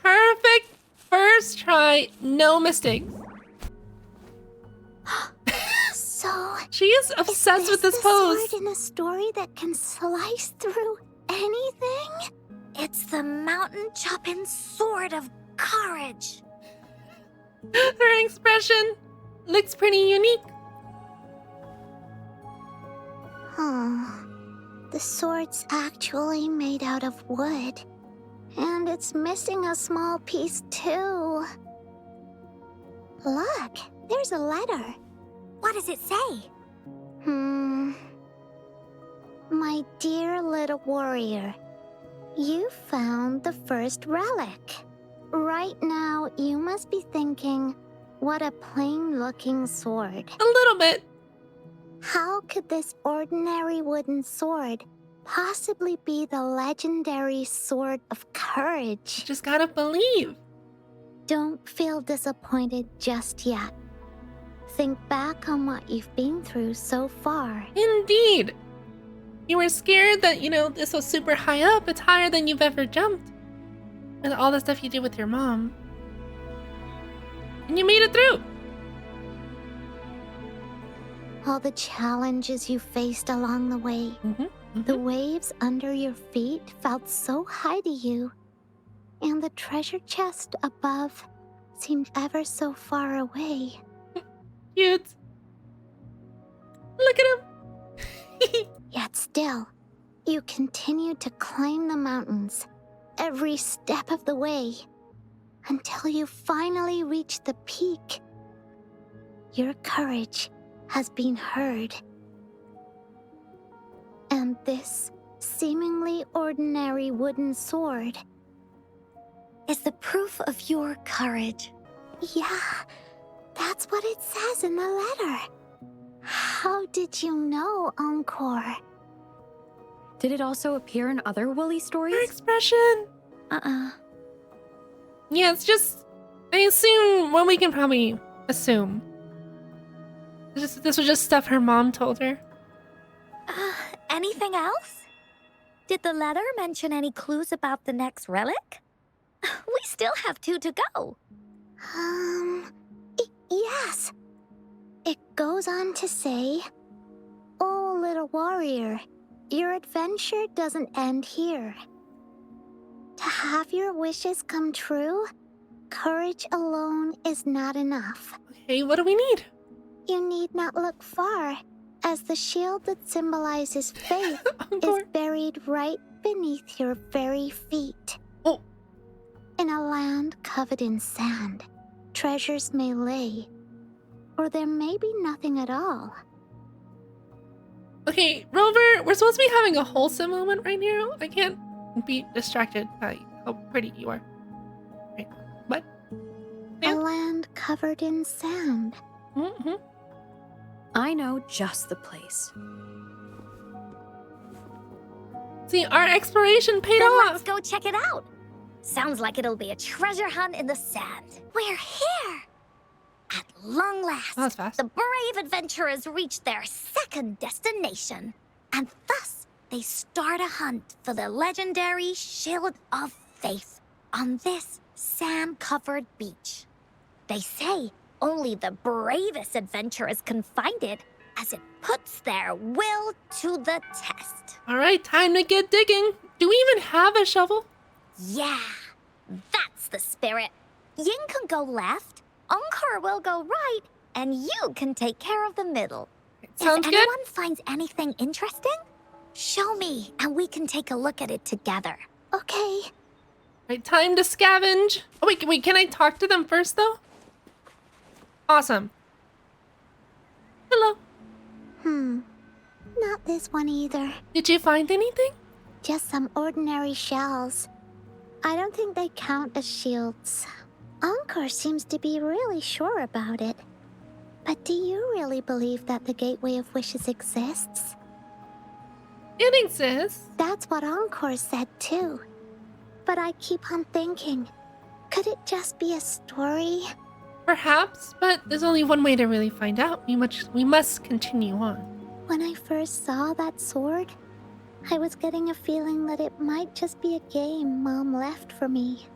[SPEAKER 1] Perfect first try, no mistakes.
[SPEAKER 5] So,
[SPEAKER 1] She is obsessed with this
[SPEAKER 5] the
[SPEAKER 1] pose.
[SPEAKER 5] sword in a story that can slice through anything?
[SPEAKER 2] It's the mountain chopping sword of courage.
[SPEAKER 1] Her expression looks pretty unique.
[SPEAKER 5] The sword's actually made out of wood. And it's missing a small piece too. Look, there's a letter.
[SPEAKER 2] What does it say?
[SPEAKER 5] My dear little warrior, you found the first relic. Right now, you must be thinking, what a plain-looking sword.
[SPEAKER 1] A little bit.
[SPEAKER 5] How could this ordinary wooden sword possibly be the legendary sword of courage?
[SPEAKER 1] Just gotta believe.
[SPEAKER 5] Don't feel disappointed just yet. Think back on what you've been through so far.
[SPEAKER 1] Indeed. You were scared that, you know, this was super high up. It's higher than you've ever jumped. And all the stuff you did with your mom. And you made it through.
[SPEAKER 5] All the challenges you faced along the way. The waves under your feet felt so high to you. And the treasure chest above seemed ever so far away.
[SPEAKER 1] Cute. Look at him.
[SPEAKER 5] Yet still, you continued to climb the mountains every step of the way until you finally reached the peak. Your courage has been heard. And this seemingly ordinary wooden sword.
[SPEAKER 2] Is the proof of your courage.
[SPEAKER 5] Yeah, that's what it says in the letter. How did you know, Encore?
[SPEAKER 3] Did it also appear in other woolly
[SPEAKER 1] Her
[SPEAKER 3] stories?
[SPEAKER 1] expression. Yeah, it's just. I assume. Well, we can probably assume. This was just stuff her mom told her.
[SPEAKER 2] Anything else? Did the letter mention any clues about the next relic? We still have 2 to go.
[SPEAKER 5] Yes. It goes on to say, "Oh, little warrior, your adventure doesn't end here. To have your wishes come true, courage alone is not enough.
[SPEAKER 1] Okay, what do we need?
[SPEAKER 5] You need not look far, as the shield that symbolizes faith
[SPEAKER 1] Encore.
[SPEAKER 5] is buried right beneath your very feet.
[SPEAKER 1] Oh.
[SPEAKER 5] In a land covered in sand, treasures may lay, or there may be nothing at all."
[SPEAKER 1] Okay, Rover, we're supposed to be having a wholesome moment right now. I can't be distracted by how pretty you are. Right. What?
[SPEAKER 5] A
[SPEAKER 1] Yeah.
[SPEAKER 5] land covered in sand.
[SPEAKER 1] Mm-hmm.
[SPEAKER 3] I know just the place.
[SPEAKER 1] See, our exploration paid
[SPEAKER 2] Then
[SPEAKER 1] off.
[SPEAKER 2] let's go check it out. Sounds like it'll be a treasure hunt in the sand. We're here! At long last,
[SPEAKER 1] That was fast.
[SPEAKER 2] the brave adventurers reach their second destination. And thus, they start a hunt for the legendary Shield of Faith on this sand-covered beach. They say only the bravest adventurers can find it, as it puts their will to the test.
[SPEAKER 1] All right, time to get digging. Do we even have a shovel?
[SPEAKER 2] Yeah, that's the spirit. Ying can go left, Encore will go right, and you can take care of the middle.
[SPEAKER 1] Sounds
[SPEAKER 2] if
[SPEAKER 1] good.
[SPEAKER 2] anyone finds anything interesting, show me, and we can take a look at it together.
[SPEAKER 5] Okay.
[SPEAKER 1] Right, time to scavenge. Oh, wait, can I talk to them first, though? Awesome. Hello.
[SPEAKER 5] Not this one either.
[SPEAKER 1] Did you find anything?
[SPEAKER 5] Just some ordinary shells. I don't think they count as shields. Encore seems to be really sure about it. But do you really believe that the Gateway of Wishes exists?
[SPEAKER 1] It exists.
[SPEAKER 5] That's what Encore said too. But I keep on thinking, could it just be a story?
[SPEAKER 1] Perhaps, but there's only one way to really find out. We must continue on.
[SPEAKER 5] When I first saw that sword, I was getting a feeling that it might just be a game Mom left for me.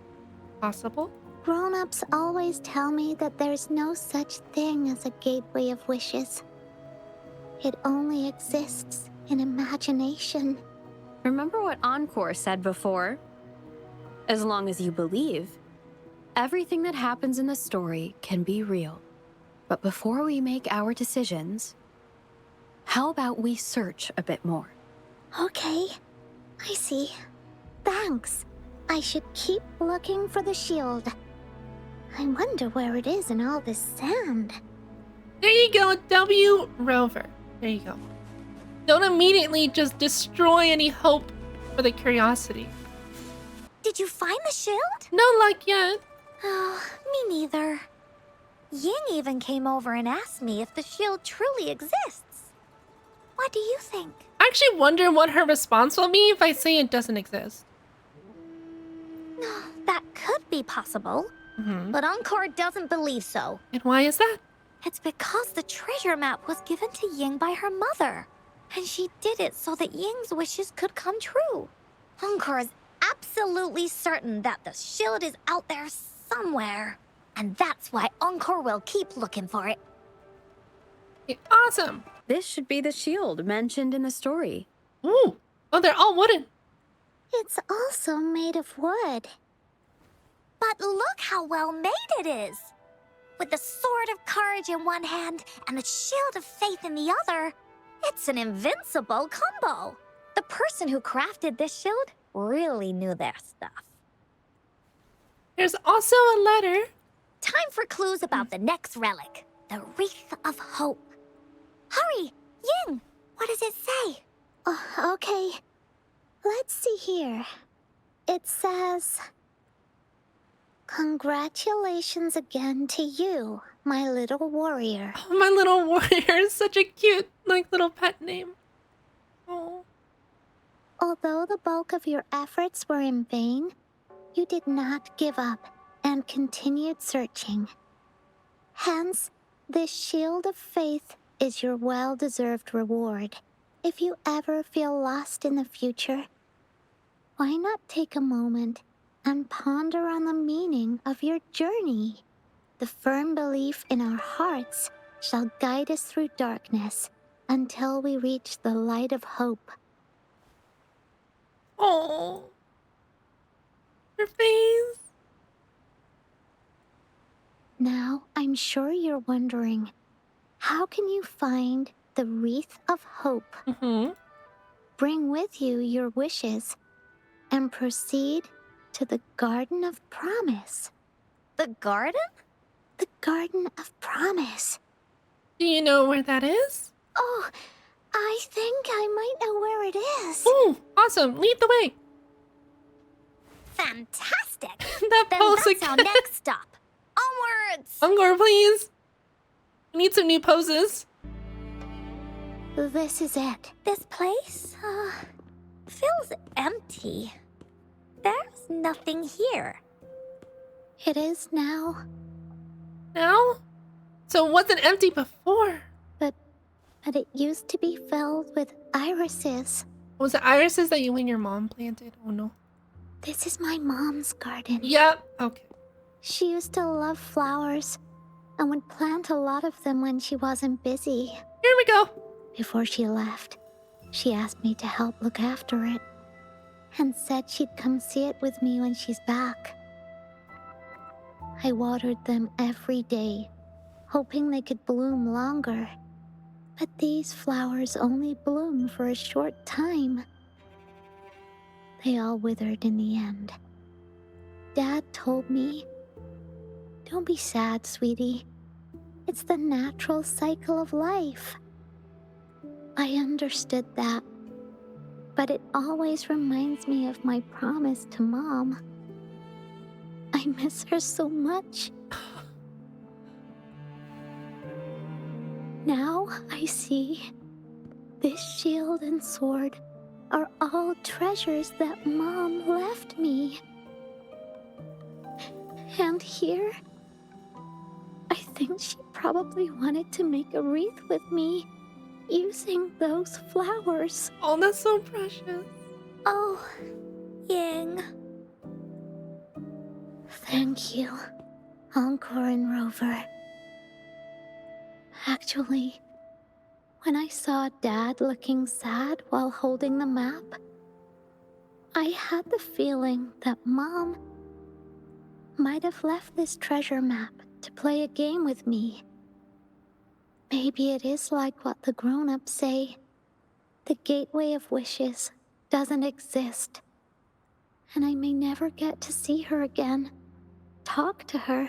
[SPEAKER 1] Possible?
[SPEAKER 5] Grown-ups always tell me that there's no such thing as a Gateway of Wishes. It only exists in imagination.
[SPEAKER 3] Remember what Encore said before? As long as you believe, everything that happens in the story can be real. But before we make our decisions, how about we search a bit more?
[SPEAKER 5] Okay, I see. Thanks. I should keep looking for the shield. I wonder where it is in all this sand.
[SPEAKER 1] There you go, W. Rover. There you go. Don't immediately just destroy any hope for the curiosity.
[SPEAKER 2] Did you find the shield?
[SPEAKER 1] No luck yet.
[SPEAKER 2] Oh, me neither. Ying even came over and asked me if the shield truly exists. What do you think?
[SPEAKER 1] I actually wonder what her response will be if I say it doesn't exist.
[SPEAKER 2] That could be possible, but Encore doesn't believe so.
[SPEAKER 1] And why is that?
[SPEAKER 2] It's because the treasure map was given to Ying by her mother, and she did it so that Ying's wishes could come true. Encore is absolutely certain that the shield is out there somewhere, and that's why Encore will keep looking for it.
[SPEAKER 1] Okay, awesome.
[SPEAKER 3] This should be the shield mentioned in the story.
[SPEAKER 1] Ooh. Oh, they're all wooden.
[SPEAKER 5] It's also made of wood.
[SPEAKER 2] But look how well made it is! With the sword of courage in one hand and the shield of faith in the other, it's an invincible combo. The person who crafted this shield really knew their stuff.
[SPEAKER 1] There's also a letter.
[SPEAKER 2] Time for clues about the next relic, the Wreath of Hope. Hurry! Ying! What does it say?
[SPEAKER 5] Okay. Let's see here. It says, "Congratulations again to you, my little warrior."
[SPEAKER 1] Oh, my little warrior is such a cute, like, little pet name. Oh.
[SPEAKER 5] Although the bulk of your efforts were in vain, you did not give up and continued searching. Hence, this shield of faith is your well-deserved reward. If you ever feel lost in the future, why not take a moment and ponder on the meaning of your journey? The firm belief in our hearts shall guide us through darkness until we reach the light of hope.
[SPEAKER 1] Oh. Her face.
[SPEAKER 5] Now, I'm sure you're wondering, how can you find the wreath of hope?
[SPEAKER 1] Mm-hmm.
[SPEAKER 5] Bring with you your wishes and proceed to the Garden of Promise.
[SPEAKER 2] The garden?
[SPEAKER 5] The Garden of Promise.
[SPEAKER 1] Do you know where that is?
[SPEAKER 5] Oh, I think I might know where it is.
[SPEAKER 1] Ooh, awesome. Lead the way.
[SPEAKER 2] Fantastic!
[SPEAKER 1] That
[SPEAKER 2] Then
[SPEAKER 1] pose
[SPEAKER 2] that's our
[SPEAKER 1] again.
[SPEAKER 2] next stop. Onwards!
[SPEAKER 1] Encore, please. We need some new poses.
[SPEAKER 5] This is it.
[SPEAKER 2] This place, feels empty. There's nothing here.
[SPEAKER 5] It is now.
[SPEAKER 1] Now? So it wasn't empty before.
[SPEAKER 5] But it used to be filled with irises.
[SPEAKER 1] Was it irises that you and your mom planted? Oh no.
[SPEAKER 5] This is my mom's garden.
[SPEAKER 1] Yep. Okay.
[SPEAKER 5] She used to love flowers and would plant a lot of them when she wasn't busy.
[SPEAKER 1] Here we go.
[SPEAKER 5] Before she left, she asked me to help look after it and said she'd come see it with me when she's back. I watered them every day, hoping they could bloom longer. But these flowers only bloom for a short time. They all withered in the end. Dad told me, "Don't be sad, sweetie. It's the natural cycle of life." I understood that, but it always reminds me of my promise to Mom. I miss her so much. Now I see this shield and sword are all treasures that Mom left me. And here, I think she probably wanted to make a wreath with me using those flowers.
[SPEAKER 1] Oh, that's so precious.
[SPEAKER 5] Oh, Ying. Thank you, Encore and Rover. Actually, when I saw Dad looking sad while holding the map, I had the feeling that Mom might have left this treasure map to play a game with me. Maybe it is like what the grown-ups say. The Gateway of Wishes doesn't exist. And I may never get to see her again, talk to her,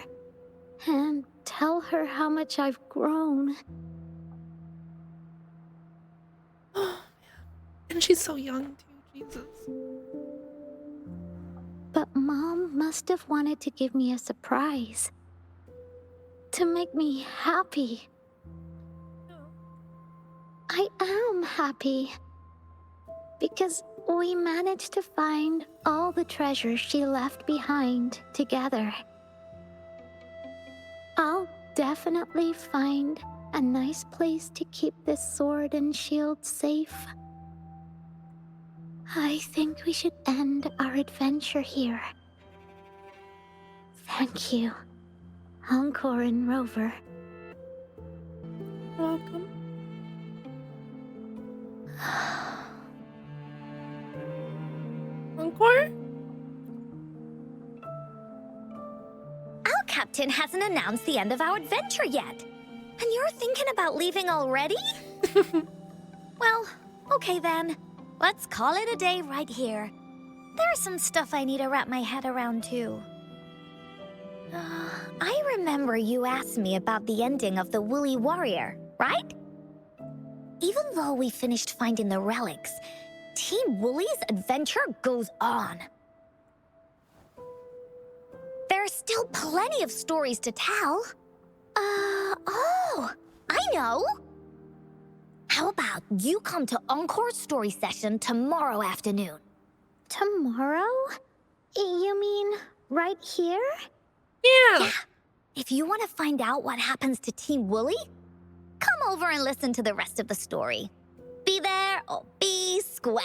[SPEAKER 5] and tell her how much I've grown.
[SPEAKER 1] Oh, man. And she's so young, too. Jesus.
[SPEAKER 5] But Mom must have wanted to give me a surprise. To make me happy. I am happy. Because we managed to find all the treasures she left behind together. I'll definitely find a nice place to keep this sword and shield safe. I think we should end our adventure here. Thank you, Encore and Rover.
[SPEAKER 1] Welcome. Encore?
[SPEAKER 2] Our captain hasn't announced the end of our adventure yet. And you're thinking about leaving already? Well, okay then. Let's call it a day right here. There's some stuff I need to wrap my head around too. I remember you asked me about the ending of the Woolly Warrior, right? Even though we finished finding the relics, Team Woolly's adventure goes on. There are still plenty of stories to tell. Oh, I know. How about you come to Encore's story session tomorrow afternoon?
[SPEAKER 5] Tomorrow? You mean right here?
[SPEAKER 1] Yeah.
[SPEAKER 2] If you want to find out what happens to Team Woolly, come over and listen to the rest of the story. Be there or be square.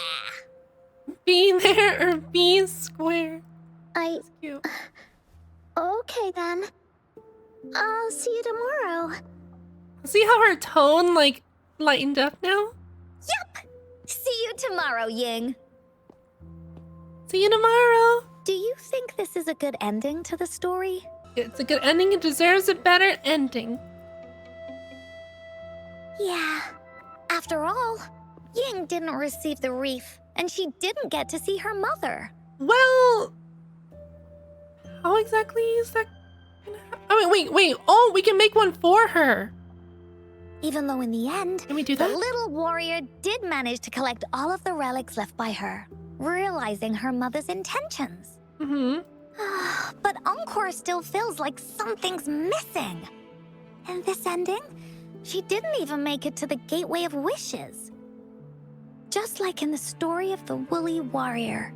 [SPEAKER 1] Be there or be square. That's cute.
[SPEAKER 5] Okay then. I'll see you tomorrow.
[SPEAKER 1] See how her tone, like, lightened up now?
[SPEAKER 2] Yup! See you tomorrow, Ying.
[SPEAKER 1] See you tomorrow.
[SPEAKER 2] Do you think this is a good ending to the story?
[SPEAKER 1] It's a good ending. It deserves a better ending.
[SPEAKER 2] Yeah. After all, Ying didn't receive the wreath, and she didn't get to see her mother.
[SPEAKER 1] Well, how exactly is that gonna happen? Oh, wait. Oh, we can make one for her.
[SPEAKER 2] Even though in the end,
[SPEAKER 1] Can we do
[SPEAKER 2] the
[SPEAKER 1] that?
[SPEAKER 2] little warrior did manage to collect all of the relics left by her, realizing her mother's intentions.
[SPEAKER 1] Mm-hmm.
[SPEAKER 2] But Encore still feels like something's missing. In this ending, she didn't even make it to the Gateway of Wishes. Just like in the story of the Woolly Warrior.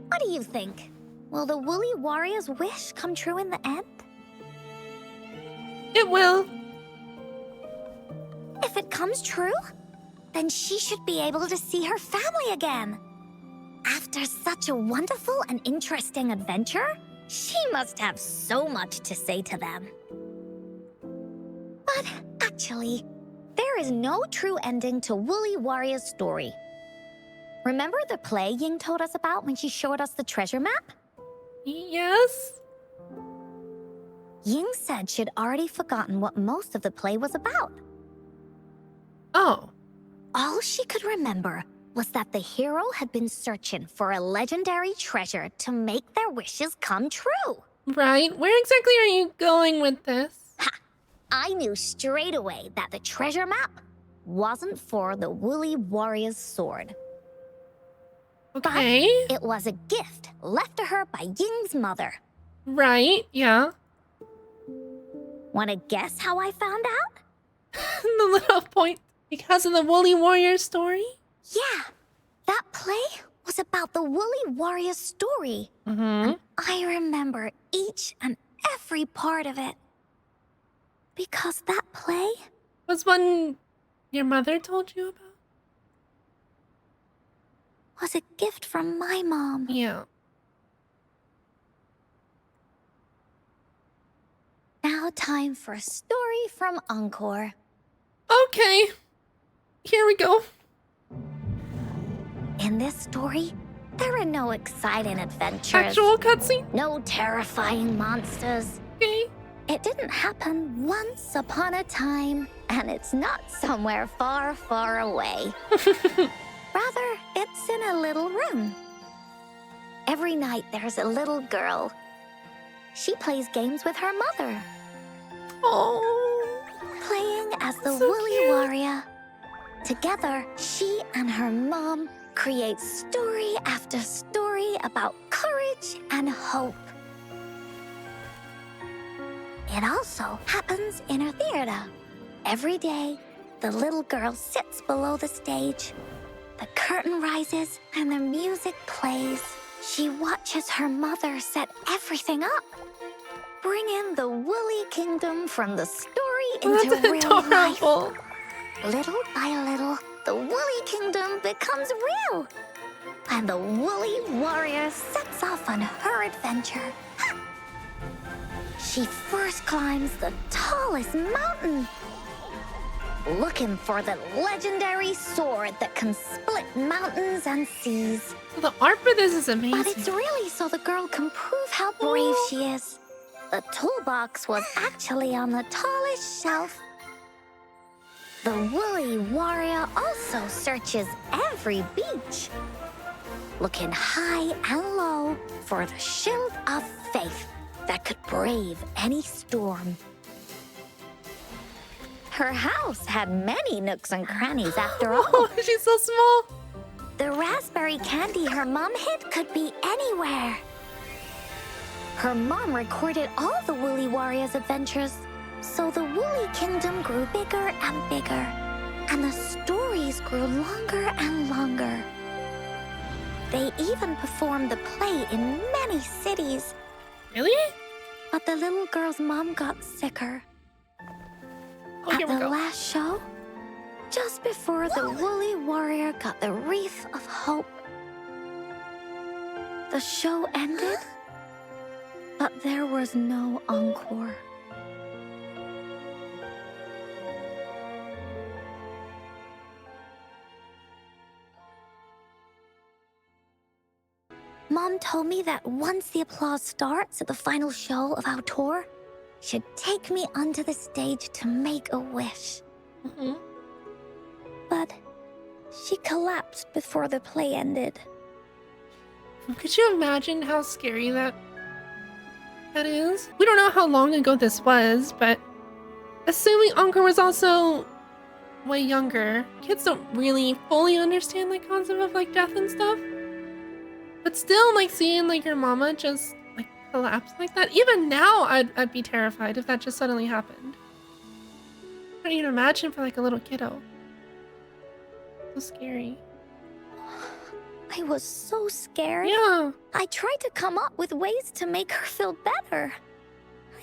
[SPEAKER 2] What do you think? Will the Woolly Warrior's wish come true in the end?
[SPEAKER 1] It will.
[SPEAKER 2] If it comes true, then she should be able to see her family again. After such a wonderful and interesting adventure, she must have so much to say to them. But actually, there is no true ending to Woolly Warrior's story. Remember the play Ying told us about when she showed us the treasure map?
[SPEAKER 1] Yes.
[SPEAKER 2] Ying said she'd already forgotten what most of the play was about.
[SPEAKER 1] Oh.
[SPEAKER 2] All she could remember was that the hero had been searching for a legendary treasure to make their wishes come true.
[SPEAKER 1] Right. Where exactly are you going with this?
[SPEAKER 2] I knew straight away that the treasure map wasn't for the Woolly Warrior's sword.
[SPEAKER 1] Okay.
[SPEAKER 2] It was a gift left to her by Ying's mother.
[SPEAKER 1] Right. Yeah.
[SPEAKER 2] Want to guess how I found out?
[SPEAKER 1] The little point. Because of the Woolly Warrior story?
[SPEAKER 2] Yeah, that play was about the Woolly Warrior's story.
[SPEAKER 1] Mm-hmm.
[SPEAKER 2] I remember each and every part of it. Because that play
[SPEAKER 1] Was one your mother told you about?
[SPEAKER 2] was a gift from my mom.
[SPEAKER 1] Yeah.
[SPEAKER 2] Now time for a story from Encore.
[SPEAKER 1] Okay. Here we go.
[SPEAKER 2] In this story, there are no exciting adventures.
[SPEAKER 1] Actual cutscene?
[SPEAKER 2] No terrifying monsters.
[SPEAKER 1] Okay.
[SPEAKER 2] It didn't happen once upon a time, and it's not somewhere far, far away. Rather, it's in a little room. Every night there's a little girl. She plays games with her mother,
[SPEAKER 1] Oh.
[SPEAKER 2] playing as the
[SPEAKER 1] So
[SPEAKER 2] Woolly
[SPEAKER 1] cute.
[SPEAKER 2] Warrior. Together, she and her mom create story after story about courage and hope. It also happens in her theater. Every day, the little girl sits below the stage. The curtain rises and the music plays. She watches her mother set everything up. Bring in the Woolly Kingdom from the story into
[SPEAKER 1] That's
[SPEAKER 2] real life.
[SPEAKER 1] adorable.
[SPEAKER 2] Little by little, the Woolly Kingdom becomes real. And the Woolly Warrior sets off on her adventure. She first climbs the tallest mountain, looking for the legendary sword that can split mountains and seas.
[SPEAKER 1] The art for this is
[SPEAKER 2] But
[SPEAKER 1] amazing.
[SPEAKER 2] it's really so the girl can prove how brave she is. The toolbox was actually on the tallest shelf. The Woolly Warrior also searches every beach, looking high and low for the shield of faith that could brave any storm. Her house had many nooks and crannies after all.
[SPEAKER 1] Oh, she's so small.
[SPEAKER 2] The raspberry candy her mom hid could be anywhere. Her mom recorded all the Woolly Warriors' adventures, so the Woolly Kingdom grew bigger and bigger, and the stories grew longer and longer. They even performed the play in many cities.
[SPEAKER 1] Really?
[SPEAKER 2] But the little girl's mom got sicker.
[SPEAKER 1] Oh,
[SPEAKER 2] At
[SPEAKER 1] here we
[SPEAKER 2] the
[SPEAKER 1] go.
[SPEAKER 2] last show, just before the Woolly Warrior got the Wreath of Hope, the show ended, but there was no encore. Mom told me that once the applause starts at the final show of our tour, she'd take me onto the stage to make a wish.
[SPEAKER 1] Mhm.
[SPEAKER 2] But she collapsed before the play ended.
[SPEAKER 1] Could you imagine how scary that is? We don't know how long ago this was, but assuming Encore was also way younger, kids don't really fully understand the concept of like death and stuff. But still, like seeing like your mama just like collapse like that. Even now, I'd be terrified if that just suddenly happened. I can't even imagine for like a little kiddo. So scary.
[SPEAKER 2] I was so scared.
[SPEAKER 1] Yeah.
[SPEAKER 2] I tried to come up with ways to make her feel better.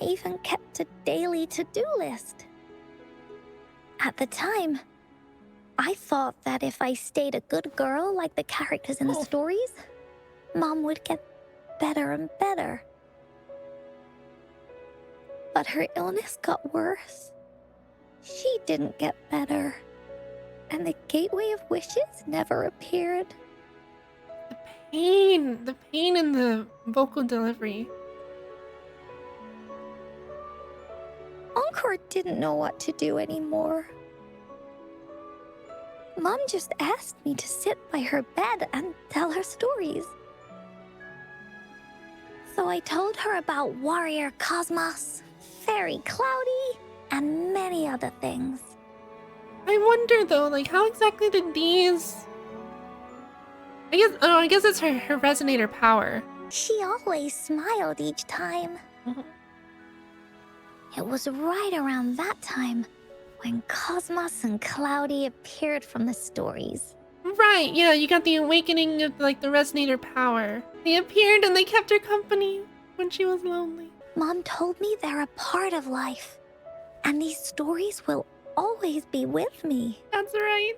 [SPEAKER 2] I even kept a daily to-do list. At the time, I thought that if I stayed a good girl like the characters in the stories, Mom would get better and better. But her illness got worse. She didn't get better. And the Gateway of Wishes never appeared.
[SPEAKER 1] The pain in the vocal delivery.
[SPEAKER 2] Encore didn't know what to do anymore. Mom just asked me to sit by her bed and tell her stories. So I told her about Warrior Cosmos, Fairy Cloudy, and many other things.
[SPEAKER 1] I wonder though, like how exactly did these? I guess it's her resonator power.
[SPEAKER 2] She always smiled each time.
[SPEAKER 1] Mhm.
[SPEAKER 2] It was right around that time when Cosmos and Cloudy appeared from the stories.
[SPEAKER 1] Right, yeah, you got the awakening of like the resonator power. They appeared and they kept her company when she was lonely.
[SPEAKER 2] Mom told me they're a part of life, and these stories will always be with me.
[SPEAKER 1] That's right.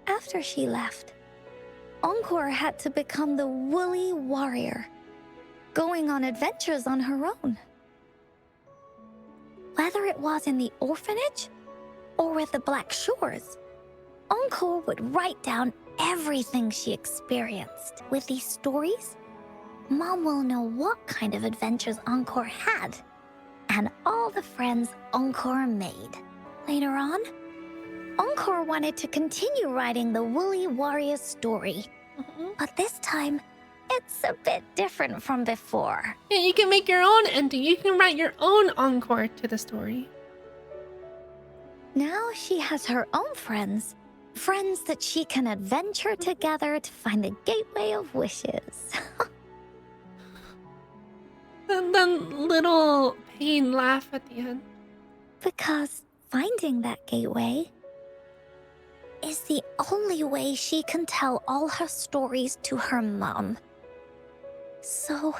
[SPEAKER 2] After she left, Encore had to become the Woolly Warrior, going on adventures on her own. Whether it was in the orphanage or with the Black Shores, Encore would write down everything she experienced. With these stories, Mom will know what kind of adventures Encore had and all the friends Encore made. Later on, Encore wanted to continue writing the Woolly Warrior story, but this time, it's a bit different from before.
[SPEAKER 1] Yeah, you can make your own ending. You can write your own encore to the story.
[SPEAKER 2] Now she has her own friends. Friends that she can adventure together to find the Gateway of Wishes.
[SPEAKER 1] And then little pain laugh at the end.
[SPEAKER 2] Because finding that gateway is the only way she can tell all her stories to her mom. So,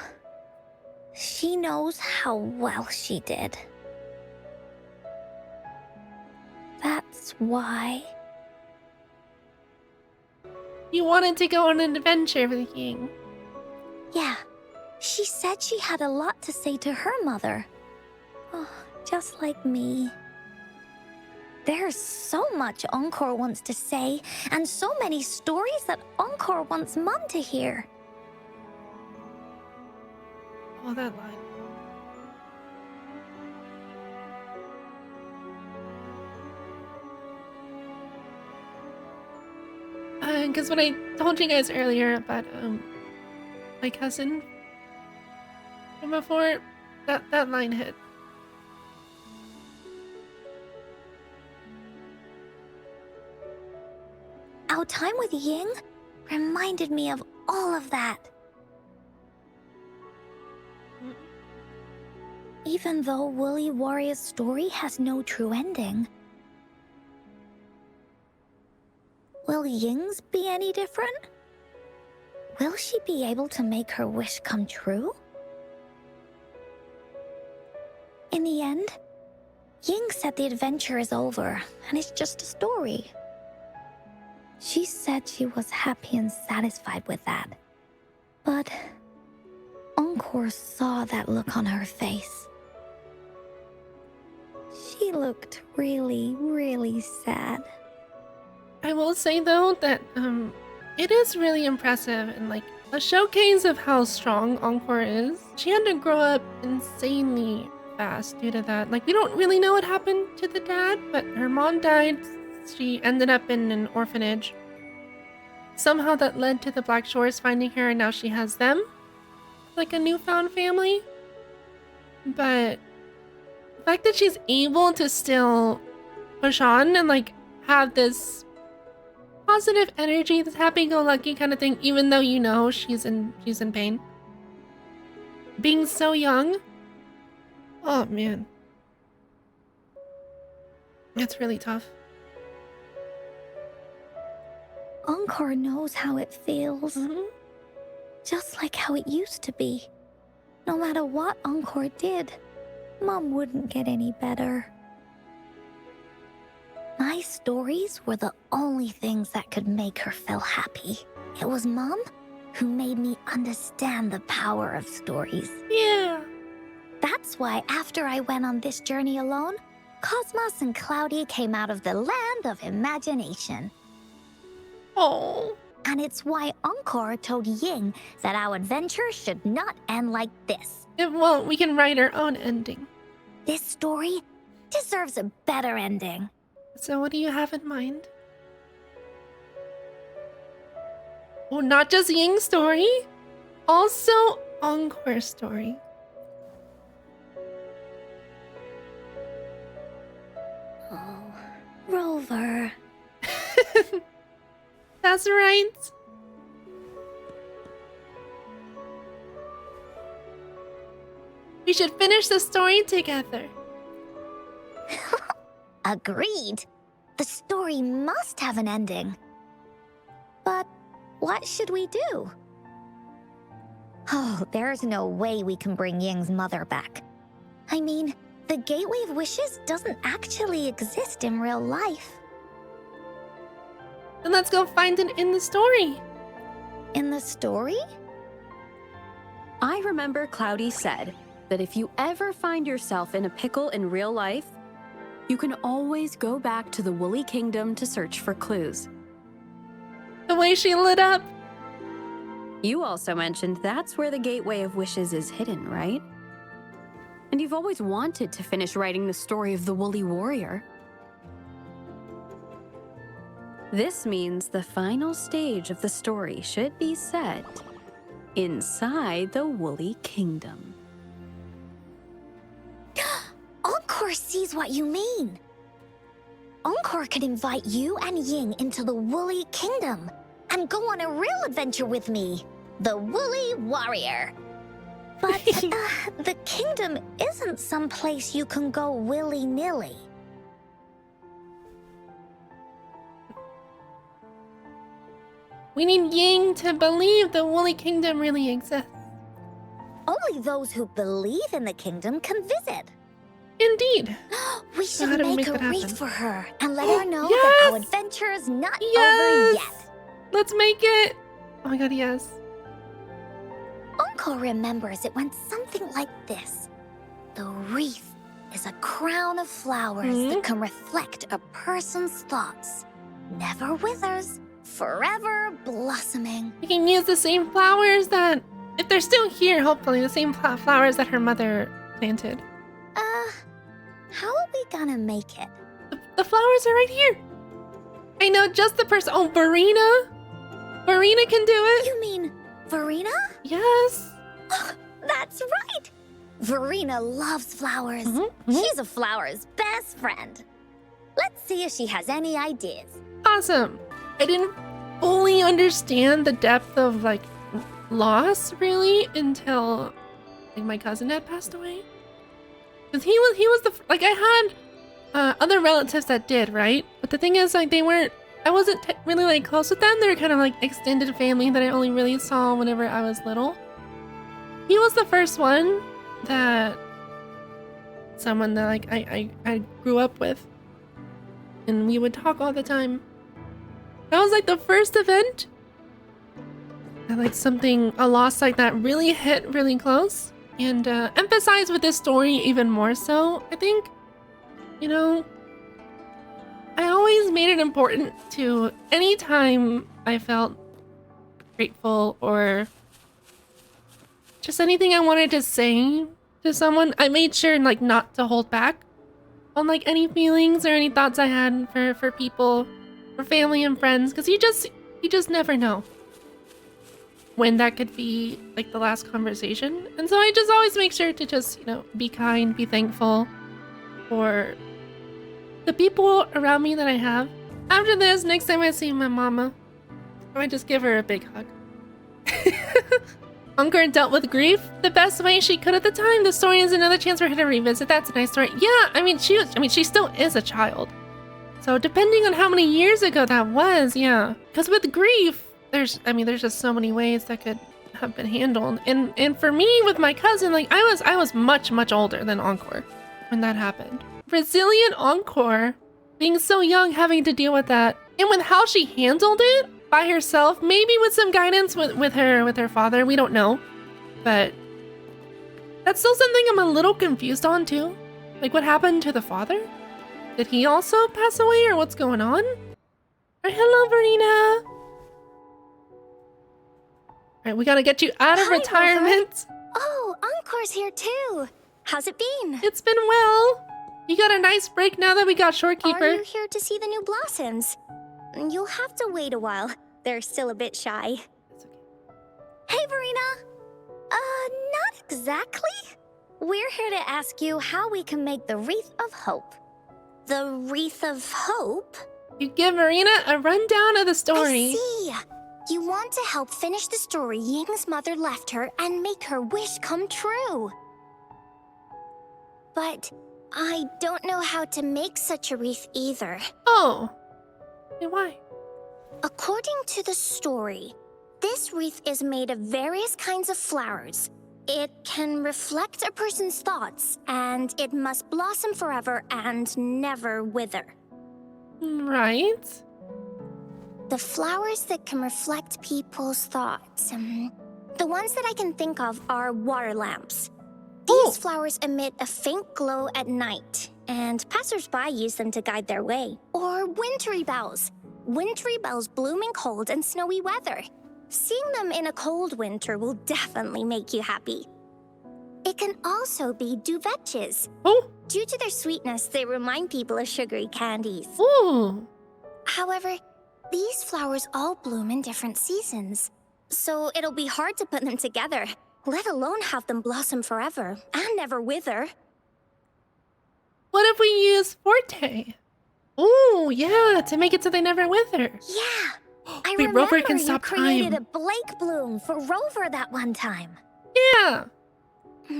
[SPEAKER 2] she knows how well she did. That's why.
[SPEAKER 1] You wanted to go on an adventure with the king.
[SPEAKER 2] Yeah, she said she had a lot to say to her mother. Oh, just like me. There's so much Encore wants to say, and so many stories that Encore wants Mom to hear.
[SPEAKER 1] Oh, that line. Because what I told you guys earlier about my cousin from before, that line hit.
[SPEAKER 2] Our Our time with Ying reminded me of all of that. Even though Woolly Warrior's story has no true ending, will Ying's be any different? Will she be able to make her wish come true? In the end, Ying said the adventure is over and it's just a story. She said she was happy and satisfied with that. But Encore saw that look on her face. She looked really, really sad.
[SPEAKER 1] I will say though that it is really impressive and like a showcase of how strong Encore is. She had to grow up insanely fast due to that. Like we don't really know what happened to the dad, but her mom died. She ended up in an orphanage. Somehow that led to the Black Shores finding her, and now she has them. Like a newfound family. But the fact that she's able to still push on and like have this positive energy, this happy-go-lucky kind of thing, even though you know she's in pain. Being so young. Oh man. It's really tough.
[SPEAKER 2] Encore knows how it feels. Just like how it used to be. No matter what Encore did, Mom wouldn't get any better. My stories were the only things that could make her feel happy. It was Mom who made me understand the power of stories.
[SPEAKER 1] Yeah.
[SPEAKER 2] That's why after I went on this journey alone, Cosmos and Cloudy came out of the land of imagination.
[SPEAKER 1] Oh.
[SPEAKER 2] And it's why Encore told Ying that our adventure should not end like this.
[SPEAKER 1] It won't. We can write our own ending.
[SPEAKER 2] This story deserves a better ending.
[SPEAKER 1] So what do you have in mind? Oh, not just Ying's story, also Encore's story.
[SPEAKER 2] Oh, Rover.
[SPEAKER 1] That's right. We should finish the story together.
[SPEAKER 2] Agreed. The story must have an ending. But what should we do? Oh, there's no way we can bring Ying's mother back. I mean, the Gateway of Wishes doesn't actually exist in real life.
[SPEAKER 1] Then let's go find it in the story.
[SPEAKER 2] In the story?
[SPEAKER 3] I remember Cloudy said that if you ever find yourself in a pickle in real life, you can always go back to the Woolly Kingdom to search for clues.
[SPEAKER 1] The way she lit up.
[SPEAKER 3] You also mentioned that's where the Gateway of Wishes is hidden, right? And you've always wanted to finish writing the story of the Woolly Warrior. This means the final stage of the story should be set inside the Woolly Kingdom.
[SPEAKER 2] Encore sees what you mean. Encore could invite you and Ying into the Woolly Kingdom and go on a real adventure with me, the Woolly Warrior. But the kingdom isn't some place you can go willy-nilly.
[SPEAKER 1] We need Ying to believe the Woolly Kingdom really exists.
[SPEAKER 2] Only those who believe in the kingdom can visit.
[SPEAKER 1] Indeed.
[SPEAKER 2] We
[SPEAKER 1] So
[SPEAKER 2] should
[SPEAKER 1] how do we
[SPEAKER 2] make
[SPEAKER 1] make
[SPEAKER 2] a
[SPEAKER 1] that
[SPEAKER 2] wreath
[SPEAKER 1] happen?
[SPEAKER 2] for her and let her know that our
[SPEAKER 1] Yes!
[SPEAKER 2] adventure is not over
[SPEAKER 1] Yes!
[SPEAKER 2] yet.
[SPEAKER 1] Let's make it. Oh my god, yes.
[SPEAKER 2] Encore remembers it went something like this. The wreath is a crown of flowers that can reflect a person's thoughts. Never withers, forever blossoming.
[SPEAKER 1] We can use the same flowers that, if they're still here, hopefully, the same flowers that her mother planted.
[SPEAKER 2] How are we gonna make it?
[SPEAKER 1] The flowers are right here. I know just the person. Oh, Verena. Verena can do it.
[SPEAKER 2] You mean Verena?
[SPEAKER 1] Yes.
[SPEAKER 2] That's right! Verena loves flowers.
[SPEAKER 1] Mm-hmm.
[SPEAKER 2] She's a flower's best friend. Let's see if she has any ideas.
[SPEAKER 1] Awesome. I didn't fully understand the depth of like loss really until like my cousin had passed away. Cause he was the like I had other relatives that did, right? But the thing is, like I wasn't really like close with them. They were kind of like extended family that I only really saw whenever I was little. He was the first one that someone that like I grew up with, and we would talk all the time. That was like the first event that like a loss like that really hit really close and emphasized with this story even more so. I think, you know, I always made it important to anytime I felt grateful or just anything I wanted to say to someone, I made sure like not to hold back on like any feelings or any thoughts I had for people, for family and friends, because you just never know when that could be like the last conversation. And so I just always make sure to just, you know, be kind, be thankful for the people around me that I have. After this, next time I see my mama, I might just give her a big hug. Encore dealt with grief the best way she could at the time. The story is another chance for her to revisit. That's a nice story. Yeah, I mean, she still is a child. So depending on how many years ago that was, yeah. Because with grief, there's just so many ways that could have been handled. And for me, with my cousin, like I was much older than Encore when that happened. Brazilian Encore, being so young, having to deal with that, and with how she handled it by herself, maybe with some guidance with her father, we don't know, but that's still something I'm a little confused on too. Like, what happened to the father? Did he also pass away, or what's going on? Hello, Verena. All right, we gotta get you out of retirement.
[SPEAKER 2] Rover. Oh, Encore's here too. How's it been?
[SPEAKER 1] It's been well. You got a nice break now that we got Shorekeeper.
[SPEAKER 2] Are you here to see the new blossoms? You'll have to wait a while. They're still a bit shy.
[SPEAKER 1] That's okay.
[SPEAKER 2] Hey, Verena. Not exactly. We're here to ask you how we can make the Wreath of Hope. The Wreath of Hope?
[SPEAKER 1] You give Verena a rundown of the story.
[SPEAKER 2] I see. You want to help finish the story Ying's mother left her and make her wish come true. But I don't know how to make such a wreath either.
[SPEAKER 1] Oh. Hey, why?
[SPEAKER 2] According to the story, this wreath is made of various kinds of flowers. It can reflect a person's thoughts, and it must blossom forever and never wither.
[SPEAKER 1] Right.
[SPEAKER 2] The flowers that can reflect people's thoughts, the ones that I can think of are water lamps. These flowers emit a faint glow at night, and passers-by use them to guide their way. Or wintry bells. Wintry bells bloom in cold and snowy weather. Seeing them in a cold winter will definitely make you happy. It can also be duvetches.
[SPEAKER 1] Oh.
[SPEAKER 2] Due to their sweetness, they remind people of sugary candies.
[SPEAKER 1] Ooh.
[SPEAKER 2] However, these flowers all bloom in different seasons, so it'll be hard to put them together, let alone have them blossom forever and never wither.
[SPEAKER 1] What if we use Forte? Ooh, yeah, to make it so they never wither.
[SPEAKER 2] Yeah. I
[SPEAKER 1] Wait,
[SPEAKER 2] remember
[SPEAKER 1] Rover can
[SPEAKER 2] you
[SPEAKER 1] stop
[SPEAKER 2] created
[SPEAKER 1] time.
[SPEAKER 2] a Blake bloom for Rover that one time.
[SPEAKER 1] Yeah.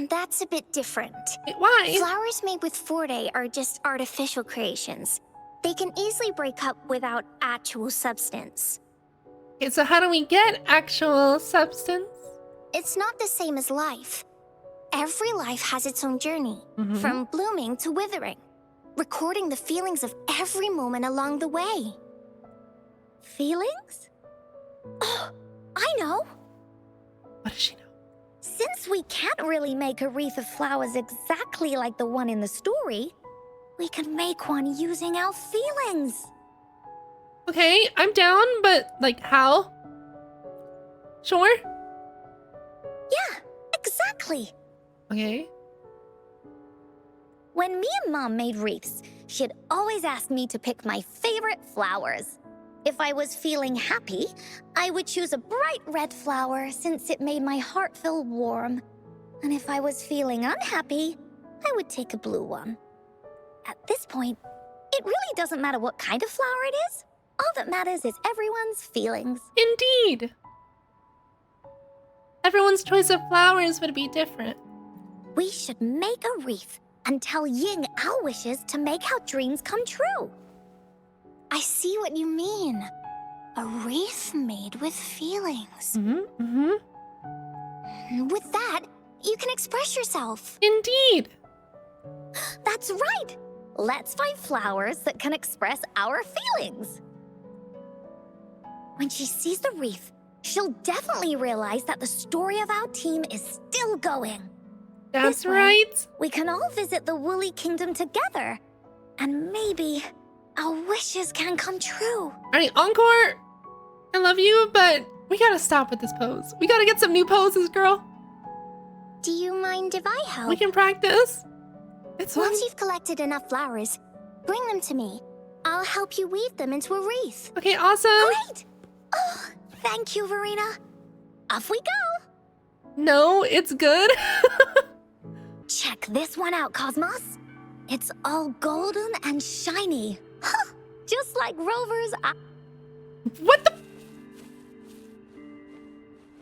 [SPEAKER 2] That's a bit different.
[SPEAKER 1] Wait, why?
[SPEAKER 2] Flowers made with Forte are just artificial creations. They can easily break up without actual substance.
[SPEAKER 1] Okay, so how do we get actual substance?
[SPEAKER 2] It's not the same as life. Every life has its own journey, from blooming to withering, recording the feelings of every moment along the way. Feelings? Oh, I know!
[SPEAKER 1] What does she know?
[SPEAKER 2] Since we can't really make a wreath of flowers exactly like the one in the story, we can make one using our feelings.
[SPEAKER 1] Okay, I'm down, but like how? Sure?
[SPEAKER 2] Yeah, exactly.
[SPEAKER 1] Okay.
[SPEAKER 2] When me and Mom made wreaths, she'd always ask me to pick my favorite flowers. If I was feeling happy, I would choose a bright red flower since it made my heart feel warm. And if I was feeling unhappy, I would take a blue one. At this point, it really doesn't matter what kind of flower it is. All that matters is everyone's feelings.
[SPEAKER 1] Indeed. Everyone's choice of flowers would be different.
[SPEAKER 2] We should make a wreath and tell Ying our wishes to make our dreams come true.
[SPEAKER 5] I see what you mean. A wreath made with feelings. With that, you can express yourself.
[SPEAKER 1] Indeed.
[SPEAKER 2] That's right. Let's find flowers that can express our feelings. When she sees the wreath, she'll definitely realize that the story of our team is still going.
[SPEAKER 1] That's
[SPEAKER 2] This way,
[SPEAKER 1] right.
[SPEAKER 2] we can all visit the Woolly Kingdom together. And maybe our wishes can come true.
[SPEAKER 1] Alright, Encore. I love you, but we gotta stop with this pose. We gotta get some new poses, girl.
[SPEAKER 5] Do you mind if I help?
[SPEAKER 1] We can practice. It's fun.
[SPEAKER 5] Once you've collected enough flowers, bring them to me. I'll help you weave them into a wreath.
[SPEAKER 1] Okay, awesome.
[SPEAKER 2] Great! Oh, thank you, Verena. Off we go.
[SPEAKER 1] No, it's good.
[SPEAKER 2] Check this one out, Cosmos. It's all golden and shiny. Huh, just like Rover's eye.
[SPEAKER 1] What the?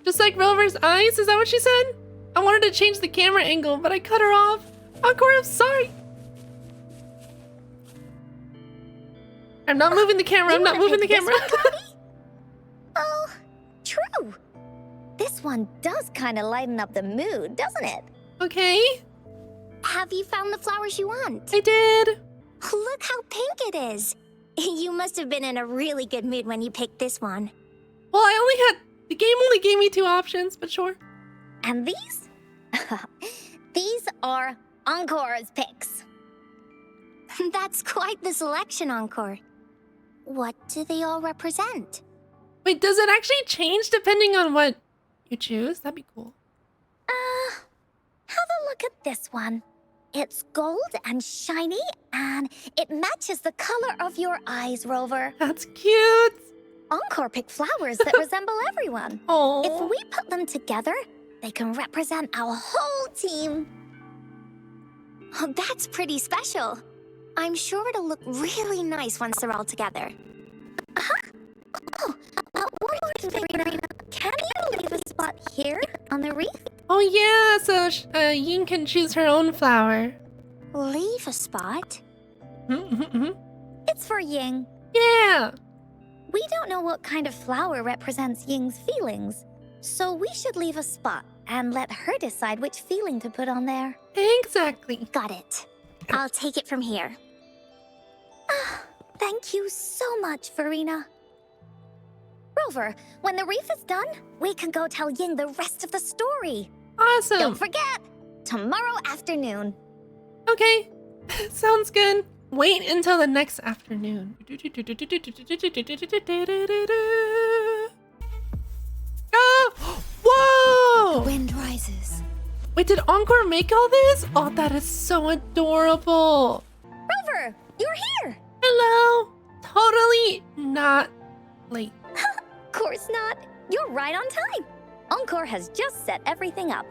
[SPEAKER 1] Just like Rover's eyes? Is that what she said? I wanted to change the camera angle, but I cut her off. Encore, I'm sorry. I'm not moving the camera. I'm not moving the camera.
[SPEAKER 2] Oh, true. This one does kind of lighten up the mood, doesn't it?
[SPEAKER 1] Okay,
[SPEAKER 5] Have you found the flowers you want?
[SPEAKER 1] I did.
[SPEAKER 5] Look how pink it is. You must have been in a really good mood when you picked this one.
[SPEAKER 1] Well, the game only gave me 2 options, but sure.
[SPEAKER 2] And these? These are Encore's picks.
[SPEAKER 5] That's quite the selection, Encore. What do they all represent?
[SPEAKER 1] Wait, does it actually change depending on what you choose? That'd be cool.
[SPEAKER 2] Have a look at this one. It's gold and shiny, and it matches the color of your eyes, Rover.
[SPEAKER 1] That's cute.
[SPEAKER 2] Encore picked flowers that resemble everyone. If
[SPEAKER 1] Oh,
[SPEAKER 2] we put them together, they can represent our whole team.
[SPEAKER 5] Oh, that's pretty special. I'm sure it'll look really nice once they're all together.
[SPEAKER 2] One more thing, Verena. Can you leave a spot here on the wreath?
[SPEAKER 1] oh yeah. So Ying can choose her own flower.
[SPEAKER 5] Leave a spot?
[SPEAKER 2] It's for Ying.
[SPEAKER 1] Yeah.
[SPEAKER 2] We don't know what kind of flower represents Ying's feelings, so we should leave a spot and let her decide which feeling to put on there.
[SPEAKER 1] Exactly.
[SPEAKER 5] Got it. I'll take it from here.
[SPEAKER 2] Thank you so much, Verena. Rover, when the wreath is done, we can go tell Ying the rest of the story.
[SPEAKER 1] Awesome.
[SPEAKER 2] Don't forget, tomorrow afternoon.
[SPEAKER 1] Okay. Sounds good. Wait until the next afternoon. Oh! Whoa!
[SPEAKER 5] Wind rises.
[SPEAKER 1] Wait, did Encore make all this? Oh, that is so adorable.
[SPEAKER 2] Rover, you're here.
[SPEAKER 1] Hello. Totally not late.
[SPEAKER 2] Of course not. You're right on time. Encore has just set everything up.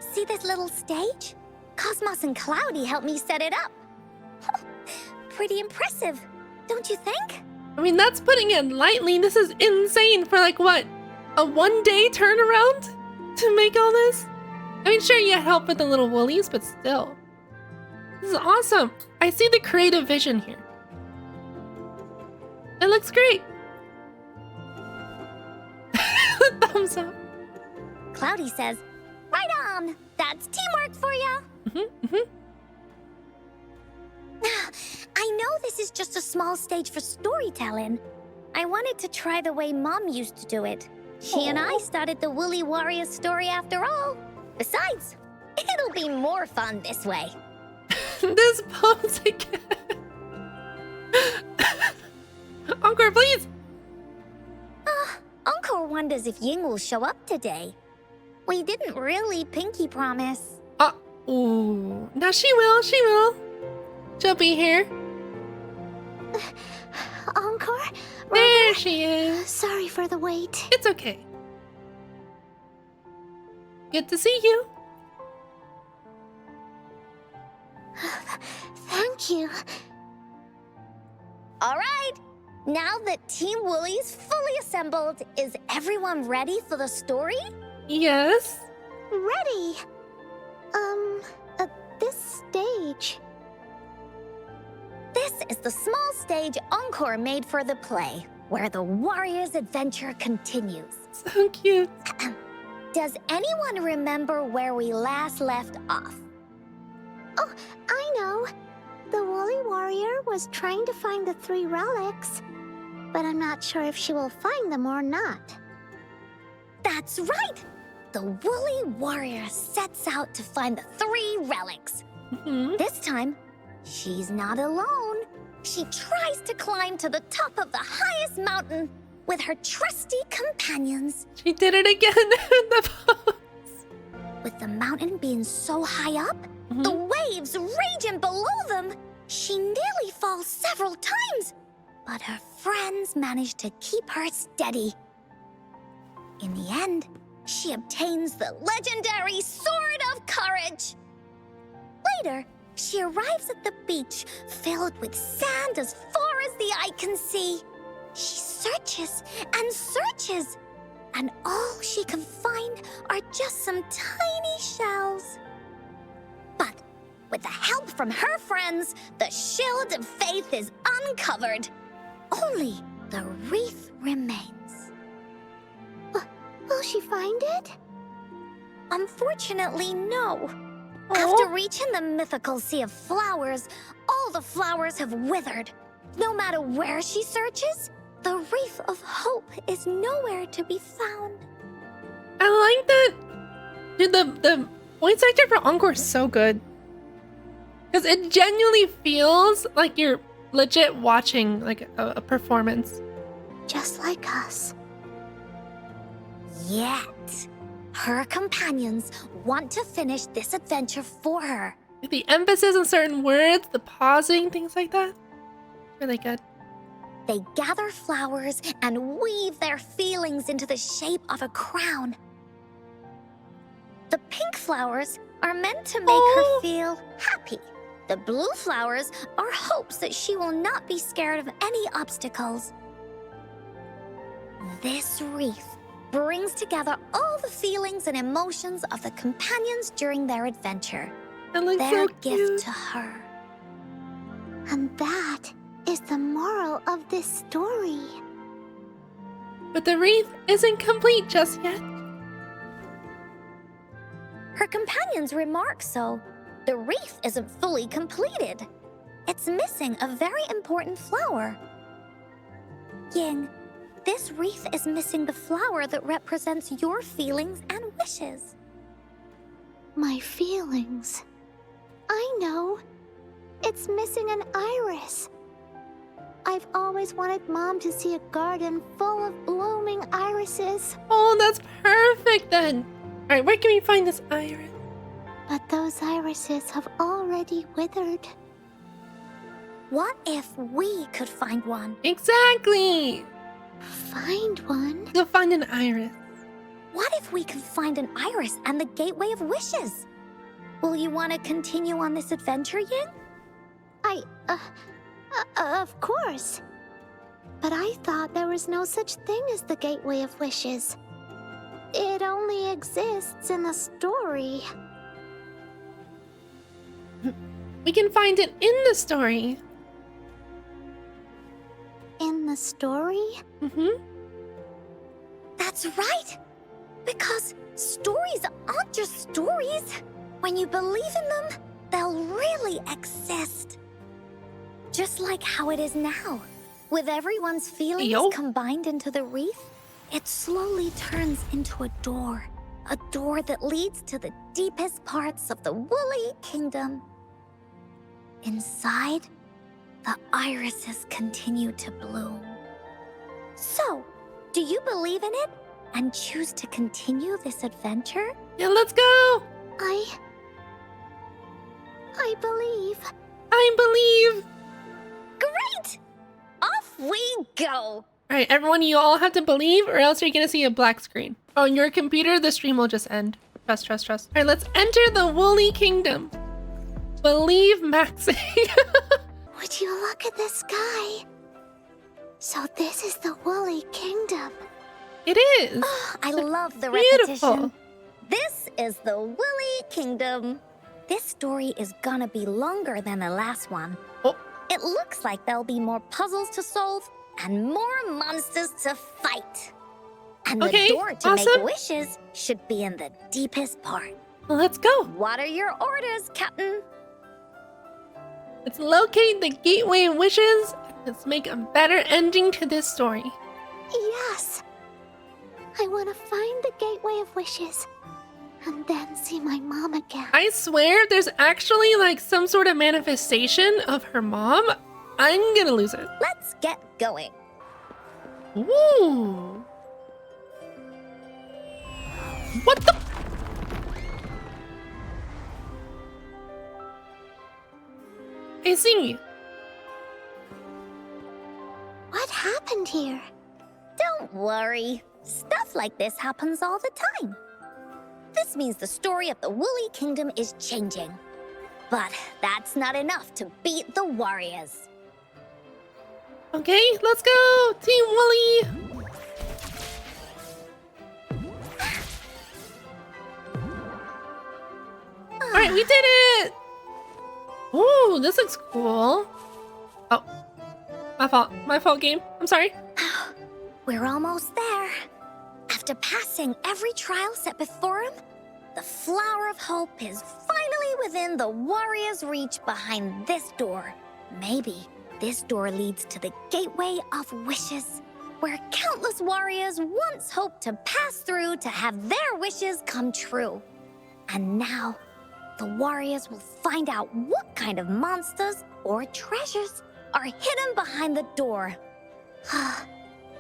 [SPEAKER 2] See this little stage? Cosmos and Cloudy helped me set it up. Pretty impressive, don't you think?
[SPEAKER 1] I mean, that's putting it lightly. This is insane for like what? A 1-day turnaround to make all this? I mean, sure, you had help with the little woolies, but still. This is awesome. I see the creative vision here. It looks great. Thumbs up.
[SPEAKER 2] Cloudy says, right on. That's teamwork for ya. I know this is just a small stage for storytelling. I wanted to try the way Mom used to do it. She and I started the Woolly Warrior story after all. Besides, it'll be more fun this way.
[SPEAKER 1] This pose again. Encore, please.
[SPEAKER 2] Encore wonders if Ying will show up today. We didn't really pinky promise.
[SPEAKER 1] Ooh. Now she will. She will. She'll be here.
[SPEAKER 5] Encore?
[SPEAKER 1] There she is.
[SPEAKER 5] Sorry for the wait.
[SPEAKER 1] It's okay. Good to see you.
[SPEAKER 5] Thank you.
[SPEAKER 2] All right. Now that Team Woolly's fully assembled, is everyone ready for the story?
[SPEAKER 1] Yes.
[SPEAKER 5] Ready. At this stage.
[SPEAKER 2] This is the small stage Encore made for the play, where the warrior's adventure continues.
[SPEAKER 1] So cute.
[SPEAKER 2] Does anyone remember where we last left off?
[SPEAKER 5] Oh, I know. The woolly warrior was trying to find the 3 relics, but I'm not sure if she will find them or not.
[SPEAKER 2] That's right! The woolly warrior sets out to find the 3 relics. This time, she's not alone. She tries to climb to the top of the highest mountain with her trusty companions.
[SPEAKER 1] She did it again. The pose.
[SPEAKER 2] With the mountain being so high up, the waves raging below them, she nearly falls several times, but her friends manage to keep her steady. In the end, she obtains the legendary Sword of Courage. Later, she arrives at the beach filled with sand as far as the eye can see. She searches and searches, and all she can find are just some tiny shells. But with the help from her friends, the shield of faith is uncovered. Only the wreath remains.
[SPEAKER 5] Will she find it?
[SPEAKER 2] Unfortunately, no.
[SPEAKER 1] Aw.
[SPEAKER 2] After reaching the mythical sea of flowers, all the flowers have withered. No matter where she searches, the wreath of hope is nowhere to be found.
[SPEAKER 1] I like that. Dude, the voice actor for Encore is so good. Because it genuinely feels like you're legit watching like a performance.
[SPEAKER 5] Just like us.
[SPEAKER 2] Yet, her companions want to finish this adventure for her.
[SPEAKER 1] The emphasis on certain words, the pausing, things like that. Really good.
[SPEAKER 2] They gather flowers and weave their feelings into the shape of a crown. The pink flowers are meant to make her feel happy. The blue flowers are hopes that she will not be scared of any obstacles. This wreath brings together all the feelings and emotions of the companions during their adventure.
[SPEAKER 1] That looks
[SPEAKER 2] Their
[SPEAKER 1] so
[SPEAKER 2] gift
[SPEAKER 1] cute.
[SPEAKER 2] to her.
[SPEAKER 5] And that is the moral of this story.
[SPEAKER 1] But the wreath isn't complete just yet.
[SPEAKER 2] Her companions remark so. The wreath isn't fully completed. It's missing a very important flower. Ying, this wreath is missing the flower that represents your feelings and wishes.
[SPEAKER 5] My feelings. I know. It's missing an iris. I've always wanted Mom to see a garden full of blooming irises.
[SPEAKER 1] Oh, that's perfect then. All right, where can we find this iris?
[SPEAKER 5] But those irises have already withered.
[SPEAKER 2] What if we could find one?
[SPEAKER 1] Exactly.
[SPEAKER 5] Find one?
[SPEAKER 1] Go find an iris.
[SPEAKER 2] What if we could find an iris and the gateway of wishes? Will you want to continue on this adventure, Ying?
[SPEAKER 5] Of course. But I thought there was no such thing as the gateway of wishes. It only exists in the story.
[SPEAKER 1] We can find it in the story.
[SPEAKER 5] In the story?
[SPEAKER 2] That's right! Because stories aren't just stories. When you believe in them, they'll really exist. Just like how it is now. With everyone's feelings
[SPEAKER 1] Yo.
[SPEAKER 2] combined into the wreath, it slowly turns into a door. A door that leads to the deepest parts of the Woolly Kingdom. Inside, the irises continue to bloom. So, do you believe in it and choose to continue this adventure?
[SPEAKER 1] Yeah, let's go.
[SPEAKER 5] I believe.
[SPEAKER 1] I believe.
[SPEAKER 2] Great! Off we go!
[SPEAKER 1] All right, everyone, you all have to believe or else you're gonna see a black screen. On your computer, the stream will just end. Trust, trust, trust. All right, let's enter the Woolly Kingdom. Believe Maxie.
[SPEAKER 5] Would you look at the sky? So this is the Woolly Kingdom.
[SPEAKER 1] It is.
[SPEAKER 2] I love the
[SPEAKER 1] Beautiful.
[SPEAKER 2] repetition. This is the Woolly Kingdom. This story is gonna be longer than the last one.
[SPEAKER 1] Oh.
[SPEAKER 2] It looks like there'll be more puzzles to solve and more monsters to fight. And
[SPEAKER 1] Okay,
[SPEAKER 2] the door to
[SPEAKER 1] awesome.
[SPEAKER 2] make wishes should be in the deepest part.
[SPEAKER 1] Well, let's go.
[SPEAKER 2] What are your orders, Captain?
[SPEAKER 1] Let's locate the gateway of wishes. Let's make a better ending to this story.
[SPEAKER 5] Yes. I want to find the Gateway of Wishes and then see my mom again.
[SPEAKER 1] I swear there's actually like some sort of manifestation of her mom. I'm gonna lose it.
[SPEAKER 2] Let's get going.
[SPEAKER 1] Ooh. What the? I see.
[SPEAKER 5] What happened here?
[SPEAKER 2] Don't worry. Stuff like this happens all the time. This means the story of the Woolly Kingdom is changing. But that's not enough to beat the warriors.
[SPEAKER 1] Okay, let's go, Team Woolly. All right, we did it. Ooh, this looks cool. Oh, my fault, game. I'm sorry.
[SPEAKER 2] We're almost there. After passing every trial set before him, the Flower of Hope is finally within the warrior's reach behind this door. Maybe this door leads to the Gateway of Wishes, where countless warriors once hoped to pass through to have their wishes come true. And now, the warriors will find out what kind of monsters or treasures are hidden behind the door.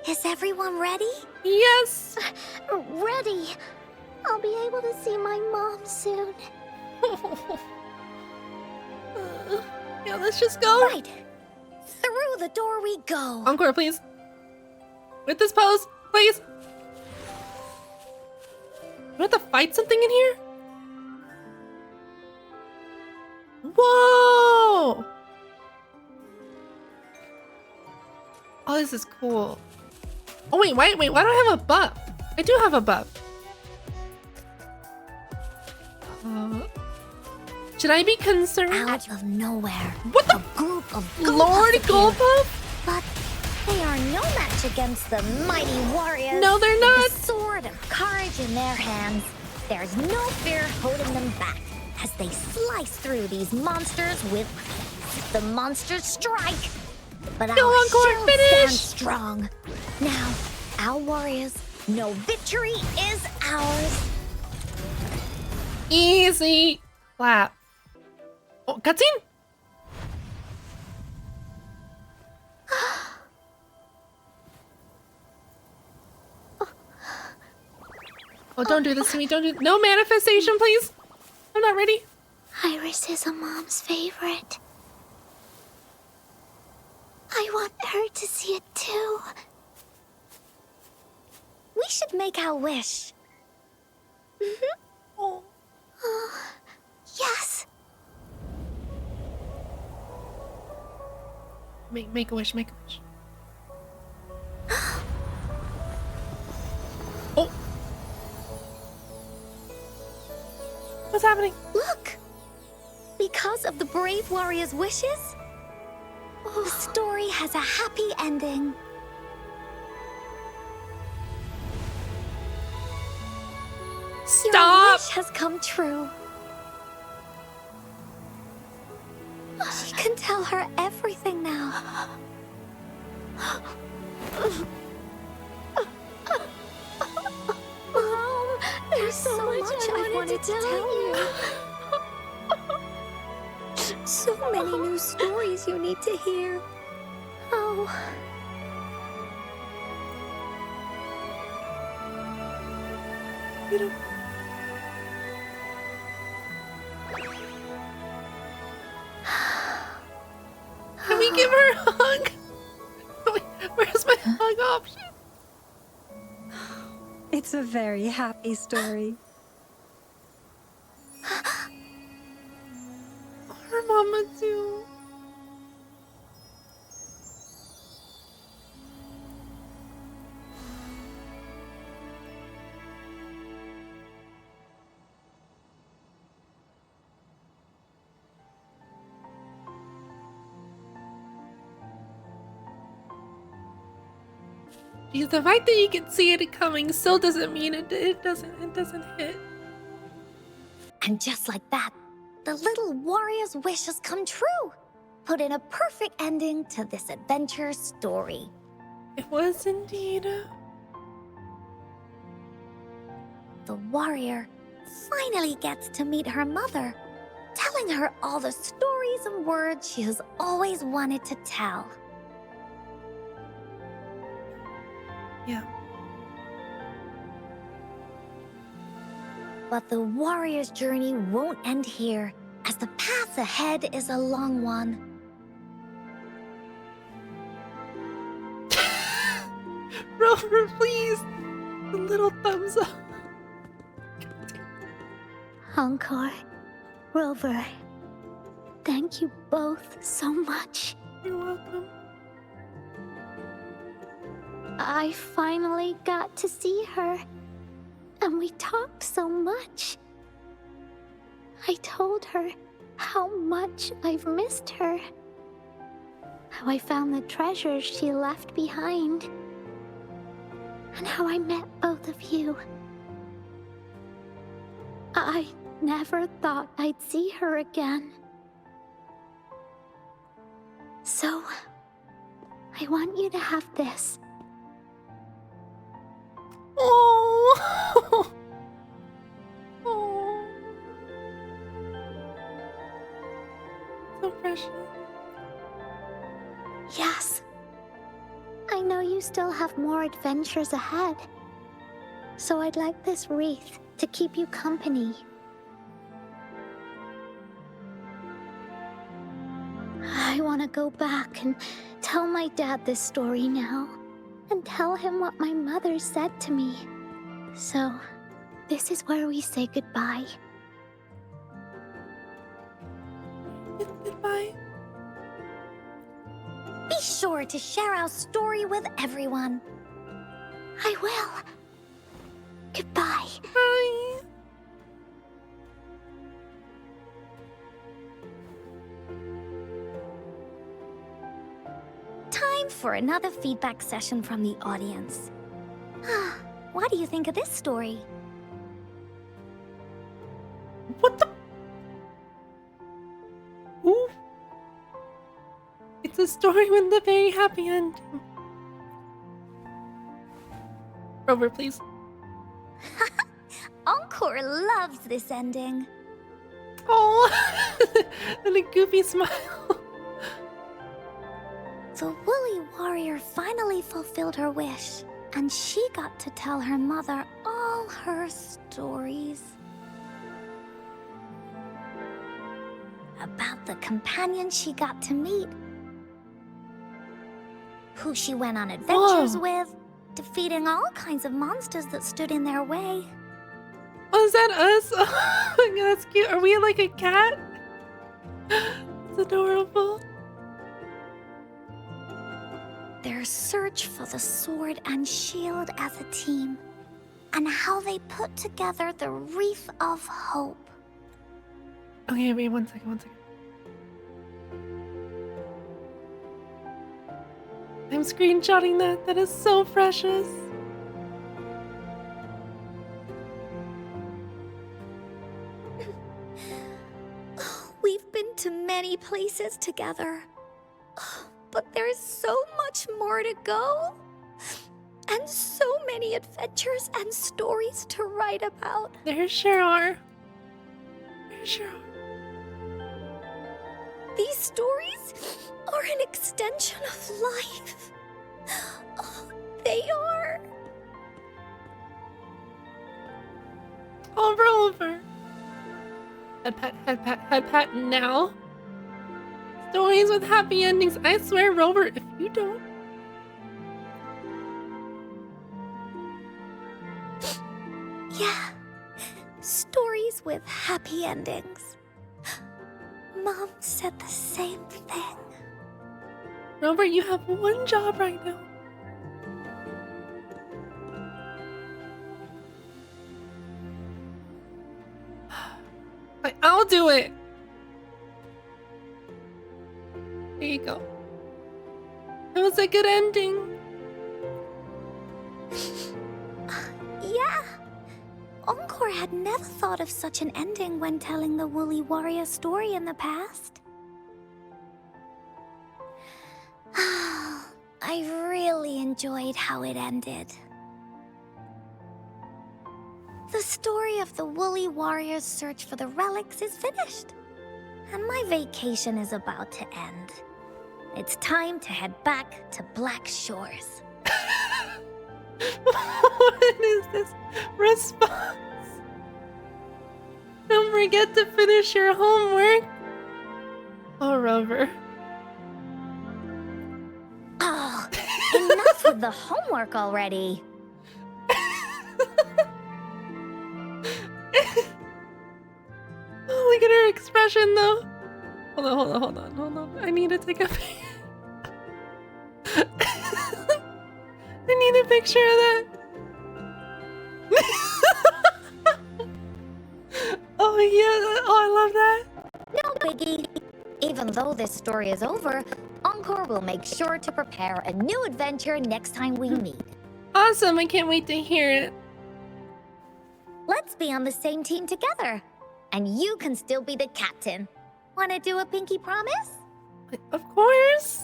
[SPEAKER 2] Is everyone ready?
[SPEAKER 1] Yes.
[SPEAKER 5] Ready. I'll be able to see my mom soon.
[SPEAKER 1] Yeah, let's just go.
[SPEAKER 2] Right. Through the door we go.
[SPEAKER 1] Encore, please. With this pose, please. We have to fight something in here? Whoa! Oh, this is cool. Oh, wait, why do I have a buff? I do have a buff. Should I be concerned?
[SPEAKER 2] Out of nowhere,
[SPEAKER 1] What the?
[SPEAKER 2] a group of
[SPEAKER 1] Lord
[SPEAKER 2] Goldpuffs
[SPEAKER 1] Goldpuff?
[SPEAKER 2] appear. But they are no match against the mighty warriors.
[SPEAKER 1] No, they're not.
[SPEAKER 2] With the sword of courage in their hands, there's no fear holding them back as they slice through these monsters with the monsters strike. But
[SPEAKER 1] Go,
[SPEAKER 2] our
[SPEAKER 1] Encore,
[SPEAKER 2] shield
[SPEAKER 1] finish.
[SPEAKER 2] stands strong. Now, our warriors know victory is ours.
[SPEAKER 1] Easy clap. Oh, cutscene? Oh, don't do this to me. Don't do. No manifestation, please. I'm not ready.
[SPEAKER 5] Iris is a mom's favorite. I want her to see it too.
[SPEAKER 2] We should make our wish.
[SPEAKER 1] Oh.
[SPEAKER 5] Yes.
[SPEAKER 1] Make a wish. Make a wish. Oh. What's happening?
[SPEAKER 2] Look! Because of the brave warrior's wishes, the story has a happy ending. Your
[SPEAKER 1] Stop!
[SPEAKER 2] wish has come true. She can tell her everything now. Mom, there's so much I wanted to tell you. So many new stories you need to hear. Oh.
[SPEAKER 1] You know. Can we give her a hug? Wait, where's my hug option?
[SPEAKER 7] It's a very happy story.
[SPEAKER 1] Her mama too. Because the fact that you can see it coming still doesn't mean it doesn't hit.
[SPEAKER 2] And just like that, the little warrior's wish has come true. Put in a perfect ending to this adventure story.
[SPEAKER 1] It was indeed.
[SPEAKER 2] The warrior finally gets to meet her mother, telling her all the stories and words she has always wanted to tell.
[SPEAKER 1] Yeah.
[SPEAKER 2] But the warrior's journey won't end here, as the path ahead is a long one.
[SPEAKER 1] Rover, please! A little thumbs up.
[SPEAKER 5] Encore, Rover, thank you both so much.
[SPEAKER 1] You're welcome.
[SPEAKER 5] I finally got to see her, and we talked so much. I told her how much I've missed her, how I found the treasures she left behind, and how I met both of you. I never thought I'd see her again. So, I want you to have this.
[SPEAKER 1] Oh! Oh. So precious.
[SPEAKER 5] Yes. I know you still have more adventures ahead. So I'd like this wreath to keep you company. I want to go back and tell my dad this story now, and tell him what my mother said to me. So, this is where we say goodbye.
[SPEAKER 1] Goodbye.
[SPEAKER 2] Be sure to share our story with everyone.
[SPEAKER 5] I will. Goodbye.
[SPEAKER 1] Bye.
[SPEAKER 2] Time for another feedback session from the audience. What do you think of this story?
[SPEAKER 1] What the? Ooh. It's a story with a very happy ending. Rover, please.
[SPEAKER 2] Encore loves this ending.
[SPEAKER 1] Oh, and a goofy smile.
[SPEAKER 2] The woolly warrior finally fulfilled her wish, and she got to tell her mother all her stories. About the companion she got to meet, who she went on adventures with, defeating all kinds of monsters that stood in their way.
[SPEAKER 1] Oh, is that us? Oh my god, that's cute. Are we like a cat? It's adorable.
[SPEAKER 2] Their search for the sword and shield as a team, and how they put together the wreath of hope.
[SPEAKER 1] Okay, wait, one second. I'm screenshotting that. That is so precious.
[SPEAKER 2] We've been to many places together, but there's so much more to go, and so many adventures and stories to write about.
[SPEAKER 1] There sure are. There sure are.
[SPEAKER 2] These stories are an extension of life. Oh, they are.
[SPEAKER 1] Oh, Rover. Head pat now. Stories with happy endings. I swear, Rover, if you don't.
[SPEAKER 2] Yeah, stories with happy endings. Mom said the same thing.
[SPEAKER 1] Rover, you have one job right now. I'll do it. There you go. It was a good ending.
[SPEAKER 5] Yeah. Encore had never thought of such an ending when telling the Woolly Warrior story in the past. I really enjoyed how it ended. The story of the Woolly Warrior's search for the relics is finished, and my vacation is about to end. It's time to head back to Black Shores.
[SPEAKER 1] What is this response? Don't forget to finish your homework. Oh, Rover.
[SPEAKER 2] Oh, enough with the homework already.
[SPEAKER 1] Oh, look at her expression, though. Hold on. I need to take a picture. I need a picture of that. Oh, yeah. Oh, I love that.
[SPEAKER 2] No biggie. Even though this story is over, Encore will make sure to prepare a new adventure next time we meet.
[SPEAKER 1] Awesome. I can't wait to hear it.
[SPEAKER 2] Let's be on the same team together. And you can still be the captain. Wanna do a pinky promise?
[SPEAKER 1] Of course.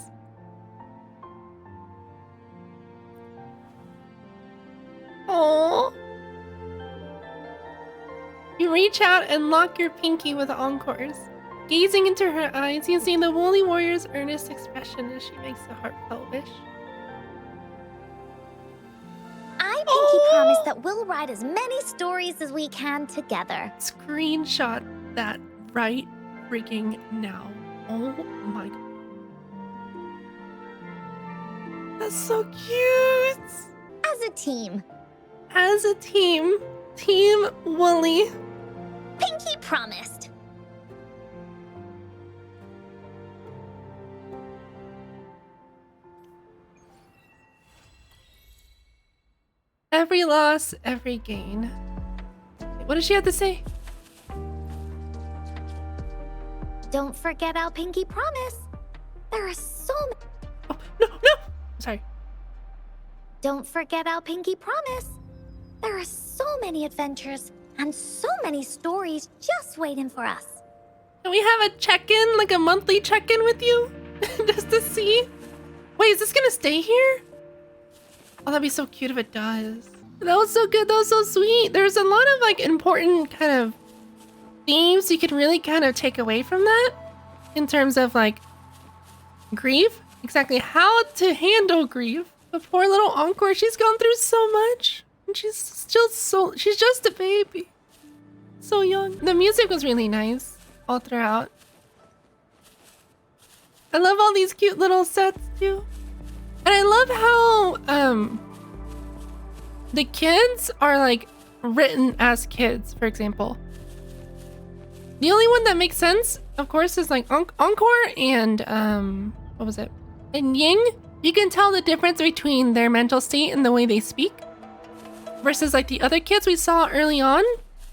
[SPEAKER 1] Oh. You reach out and lock your pinky with Encore's. Gazing into her eyes, you see the Woolly Warrior's earnest expression as she makes a heartfelt wish.
[SPEAKER 2] I pinky promise that we'll write as many stories as we can together.
[SPEAKER 1] Screenshot that right freaking now. Oh my god. That's so cute.
[SPEAKER 2] As a team.
[SPEAKER 1] As a team, Team Woolly.
[SPEAKER 2] Pinky promised.
[SPEAKER 1] Every loss, every gain. What does she have to say?
[SPEAKER 2] Don't forget our pinky promise. There are so many.
[SPEAKER 1] Oh, no! Sorry.
[SPEAKER 2] Don't forget our pinky promise. There are so many adventures and so many stories just waiting for us.
[SPEAKER 1] Can we have a check-in, like a monthly check-in with you? Just to see? Wait, is this gonna stay here? Oh, that'd be so cute if it does. That was so good, that was so sweet. There's a lot of like important kind of themes you could really kind of take away from that in terms of like grief, exactly how to handle grief. But poor little Encore, she's gone through so much. And she's just a baby. So young. The music was really nice all throughout. I love all these cute little sets too. And I love how the kids are like written as kids, for example. The only one that makes sense, of course, is like Encore and what was it? And Ying. You can tell the difference between their mental state and the way they speak versus like the other kids we saw early on,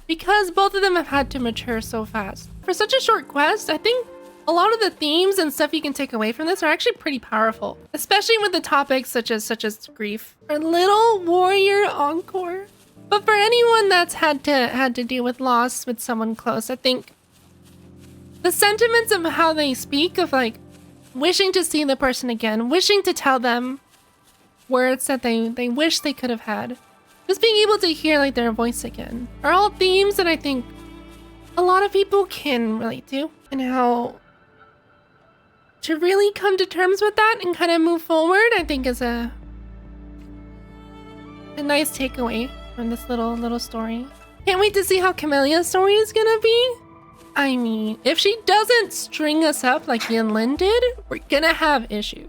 [SPEAKER 1] because both of them have had to mature so fast. For such a short quest, I think a lot of the themes and stuff you can take away from this are actually pretty powerful, especially with the topics such as grief. Our little warrior Encore. But for anyone that's had to deal with loss with someone close, I think the sentiments of how they speak of like wishing to see the person again, wishing to tell them words that they wish they could have had, just being able to hear like their voice again, are all themes that I think a lot of people can relate to, and how to really come to terms with that and kind of move forward, I think is a nice takeaway from this little story. Can't wait to see how Camellia's story is gonna be. I mean, if she doesn't string us up like Yin Lin did, we're gonna have issues.